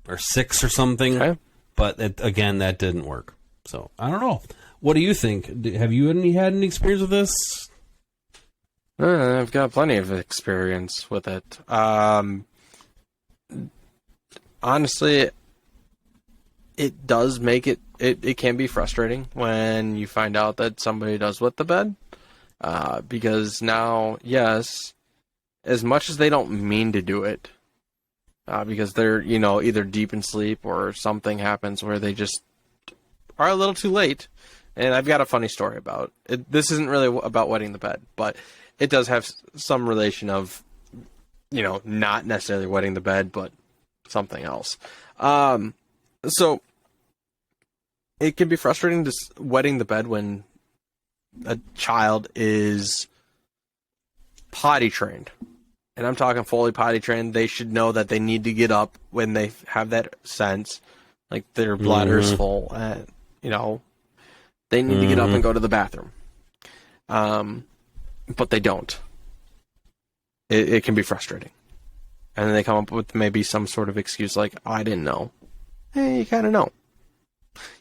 Speaker 2: or 6 or something. Okay. But again, that didn't work. So I don't know. What do you think? Have you had any experience with this?
Speaker 1: I've got plenty of experience with it. Honestly, it does make it can be frustrating when you find out that somebody does wet the bed. Because now, yes, as much as they don't mean to do it, because they're, you know, either deep in sleep or something happens where they just are a little too late. And I've got a funny story about it. This isn't really about wetting the bed, but it does have some relation of, you know, not necessarily wetting the bed, but something else. So it can be frustrating wetting the bed when a child is potty trained. And I'm talking fully potty trained. They should know that they need to get up when they have that sense, like their bladder is full. You know, they need to get up and go to the bathroom. But they don't. It can be frustrating. And then they come up with maybe some sort of excuse like, oh, I didn't know. Hey, you kind of know.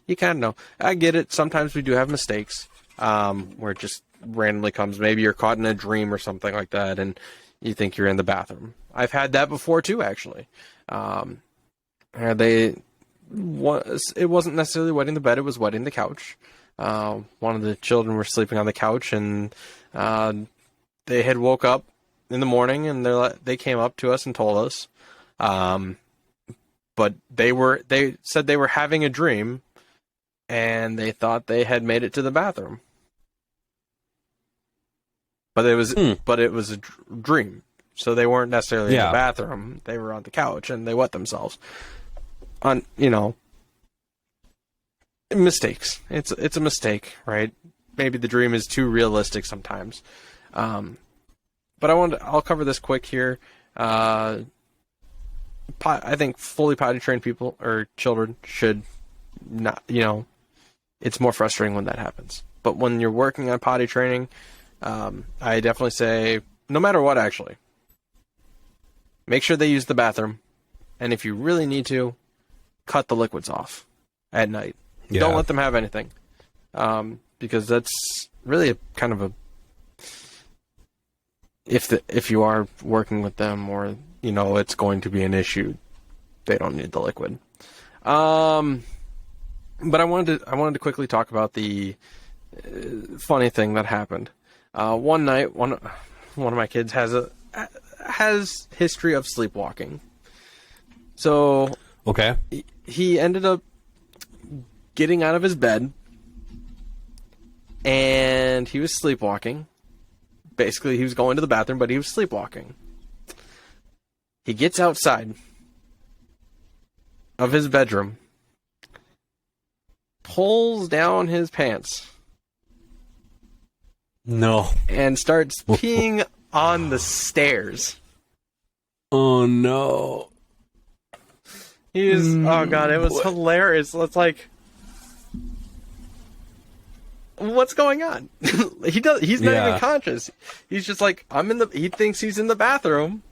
Speaker 1: You kind of know. I get it. Sometimes we do have mistakes where it just randomly comes. Maybe you're caught in a dream or something like that, and you think you're in the bathroom. I've had that before, too, actually. It wasn't necessarily wetting the bed. It was wetting the couch. One of the children were sleeping on the couch, and they had woke up in the morning, and they came up to us and told us. But they said they were having a dream, and they thought they had made it to the bathroom. But it was a dream, so they weren't necessarily in the bathroom. They were on the couch, and they wet themselves. Mistakes. It's a mistake, right? Maybe the dream is too realistic sometimes. But I'll cover this quick here. I think fully potty trained people or children should not, it's more frustrating when that happens. But when you're working on potty training, I definitely say, no matter what, actually, make sure they use the bathroom. And if you really need to, cut the liquids off at night. Yeah. Don't let them have anything. Because that's really a kind of a, if you are working with them or, it's going to be an issue, they don't need the liquid. But I wanted to quickly talk about the funny thing that happened. One night, one of my kids has history of sleepwalking. So
Speaker 2: okay,
Speaker 1: he ended up getting out of his bed, and he was sleepwalking. Basically, he was going to the bathroom, but he was sleepwalking. He gets outside of his bedroom, pulls down his pants.
Speaker 2: No.
Speaker 1: And starts peeing on the stairs.
Speaker 2: Oh, no.
Speaker 1: Oh, God, it was hilarious. It's like, what's going on? He's not even conscious. He's just like, he thinks he's in the bathroom.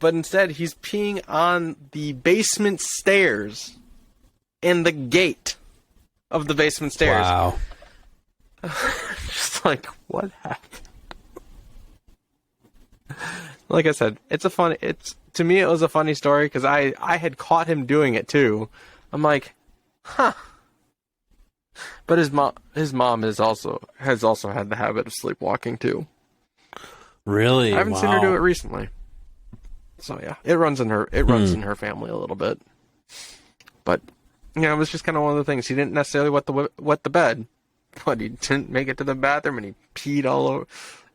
Speaker 1: But instead, he's peeing on the basement stairs and the gate of the basement stairs.
Speaker 2: Wow.
Speaker 1: Just like, what happened? Like I said, to me, it was a funny story because I had caught him doing it too. I'm like, huh. But his mom has also had the habit of sleepwalking too.
Speaker 2: Really?
Speaker 1: I haven't seen her do it recently. So yeah, it runs in her family a little bit. But it was just kind of one of the things. He didn't necessarily wet the bed, but he didn't make it to the bathroom and he peed all over.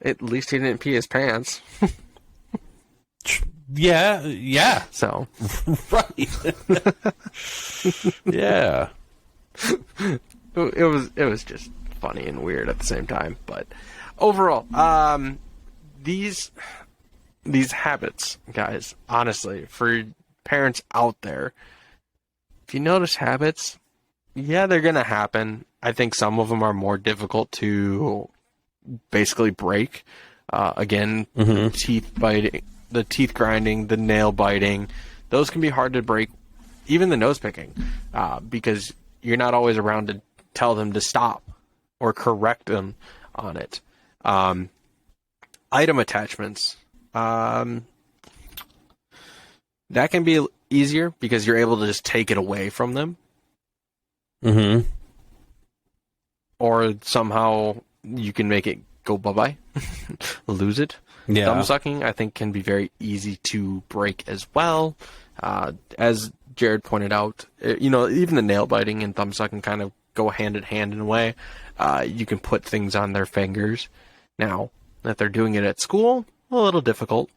Speaker 1: At least he didn't pee his pants.
Speaker 2: Yeah.
Speaker 1: So
Speaker 2: right. Yeah.
Speaker 1: It was just funny and weird at the same time. But overall, these habits, guys, honestly, for parents out there, if you notice habits, yeah, they're going to happen. I think some of them are more difficult to basically break. Again, teeth biting, the teeth grinding, the nail biting, those can be hard to break. Even the nose picking, because you're not always around to tell them to stop or correct them on it. Item attachments. That can be easier because you're able to just take it away from them.
Speaker 2: Mm-hmm.
Speaker 1: Or somehow you can make it go bye-bye. Lose it.
Speaker 2: Yeah.
Speaker 1: Thumb sucking, I think, can be very easy to break as well. As Jared pointed out, even the nail biting and thumb sucking kind of go hand in hand in a way. You can put things on their fingers. Now, if they're doing it at school, a little difficult.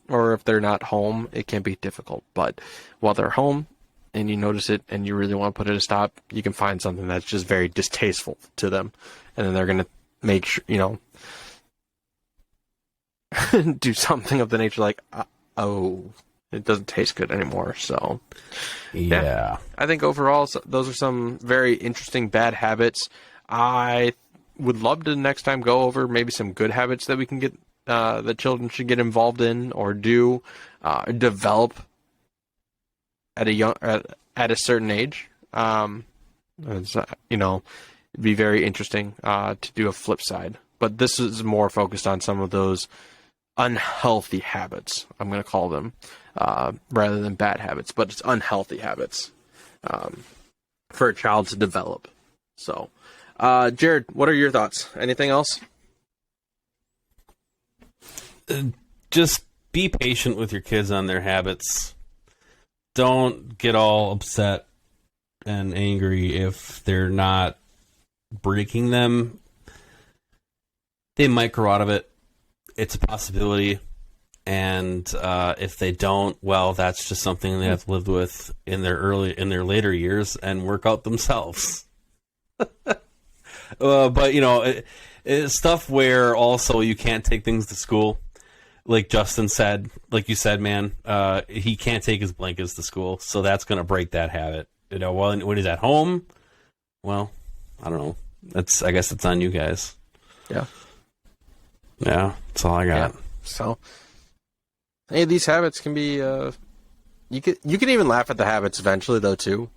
Speaker 1: Or if they're not home, it can be difficult. But while they're home and you notice it and you really want to put it a stop, you can find something that's just very distasteful to them. And then they're going to make sure, do something of the nature like, it doesn't taste good anymore. So,
Speaker 2: yeah.
Speaker 1: I think overall, those are some very interesting bad habits. I would love to next time go over maybe some good habits that we can get, that children should get involved in or do, develop at a certain age. It'd be very interesting to do a flip side. But this is more focused on some of those unhealthy habits, I'm going to call them, rather than bad habits, but it's unhealthy habits for a child to develop. So, Jared, what are your thoughts? Anything else?
Speaker 2: Just be patient with your kids on their habits. Don't get all upset and angry if they're not breaking them. They might grow out of it. It's a possibility. And if they don't, well, that's just something they have to live with in their later years and work out themselves. But it's stuff where also you can't take things to school. like Justin said, like you said, man, he can't take his blankets to school, so that's going to break that habit. You know, when he's at home, well, I don't know. I guess it's on you guys.
Speaker 1: Yeah.
Speaker 2: Yeah, that's all I got.
Speaker 1: Yeah. So, hey, these habits can be. You can even laugh at the habits eventually, though, too,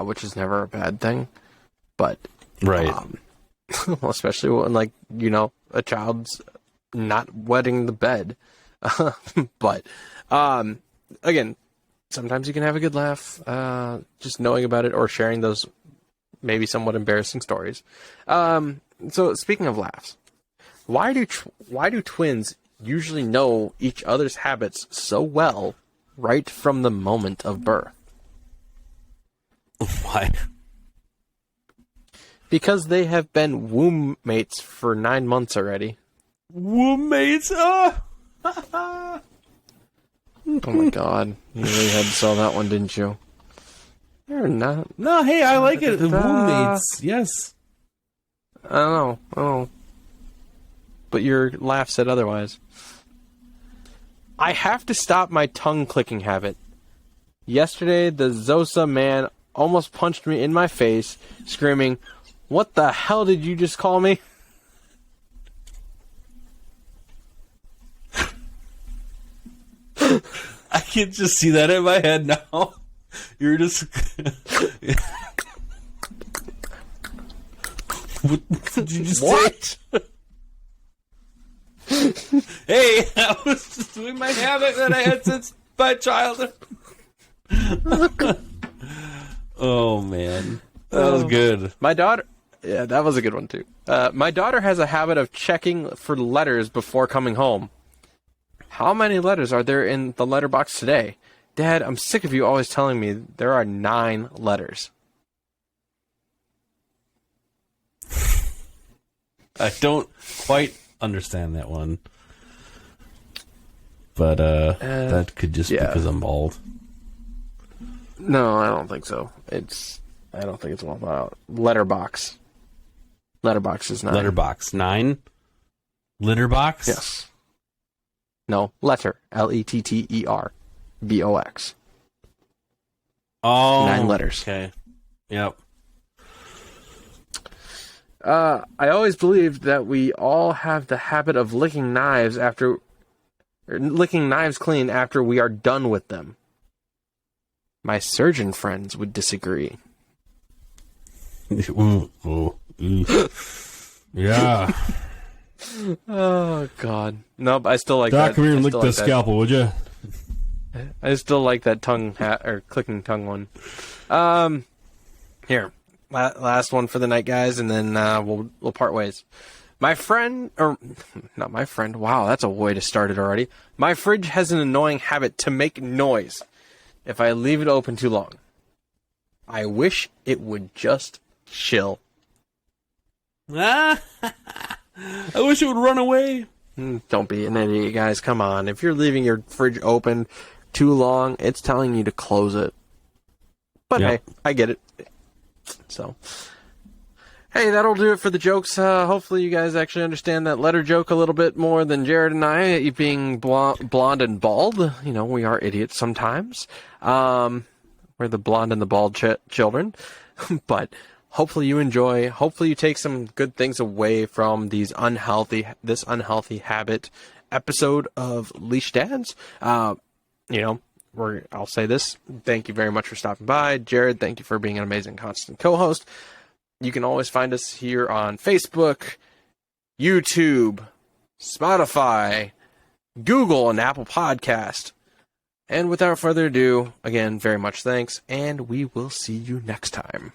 Speaker 1: which is never a bad thing. But
Speaker 2: right,
Speaker 1: well, especially when, like, you know, a child's not wetting the bed. But again, sometimes you can have a good laugh just knowing about it or sharing those maybe somewhat embarrassing stories. So speaking of laughs, why do twins usually know each other's habits so well right from the moment of birth?
Speaker 2: Why?
Speaker 1: Because they have been womb mates for 9 months already.
Speaker 2: Womb mates?
Speaker 1: Oh my god. You really had to sell that one, didn't you? You're not.
Speaker 2: No, hey, I like it. Womb mates, yes.
Speaker 1: I don't know. But your laugh said otherwise. I have to stop my tongue clicking habit. Yesterday, the Zosa man almost punched me in my face, screaming, "What the hell did you just call me?"
Speaker 2: I can just see that in my head now. You're just... What did you just
Speaker 1: What?
Speaker 2: say? Hey, I was just doing my habit that I had since my childhood. Oh, man. That was good.
Speaker 1: My daughter... Yeah, that was a good one, too. My daughter has a habit of checking for letters before coming home. How many letters are there in the letterbox today? Dad, I'm sick of you always telling me there are 9 letters.
Speaker 2: I don't quite understand that one. But that could just be because I'm bald.
Speaker 1: No, I don't think so. I don't think it's all about letterbox. Letterbox is 9.
Speaker 2: Letterbox 9? Litterbox?
Speaker 1: Yes. No, letter. LETTERBOX.
Speaker 2: Oh,
Speaker 1: 9 letters.
Speaker 2: Okay. Yep.
Speaker 1: I always believed that we all have the habit of licking knives clean after we are done with them. My surgeon friends would disagree.
Speaker 2: Yeah.
Speaker 1: Oh God. Nope. I still like
Speaker 3: Doc,
Speaker 1: that.
Speaker 3: come here and lick
Speaker 1: still
Speaker 3: the
Speaker 1: like that.
Speaker 3: scalpel, would you?
Speaker 1: I still like that tongue or clicking tongue one. Here, last one for the night, guys, and then we'll part ways. My friend, or not my friend. Wow, that's a way to start it already. My fridge has an annoying habit to make noise if I leave it open too long. I wish it would just chill.
Speaker 2: I wish it would run away.
Speaker 1: Don't be an idiot, guys. Come on. If you're leaving your fridge open too long, it's telling you to close it. But hey, I get it. So, hey, that'll do it for the jokes. Hopefully you guys actually understand that letter joke a little bit more than Jared and I, you being blonde and bald. You know, we are idiots sometimes. We're the blonde and the bald children. But hopefully you enjoy. Hopefully you take some good things away from this unhealthy habit episode of Leashed Dads. You know, I'll say this. Thank you very much for stopping by. Jared, thank you for being an amazing constant co-host. You can always find us here on Facebook, YouTube, Spotify, Google, and Apple Podcast. And without further ado, again, very much thanks, and we will see you next time.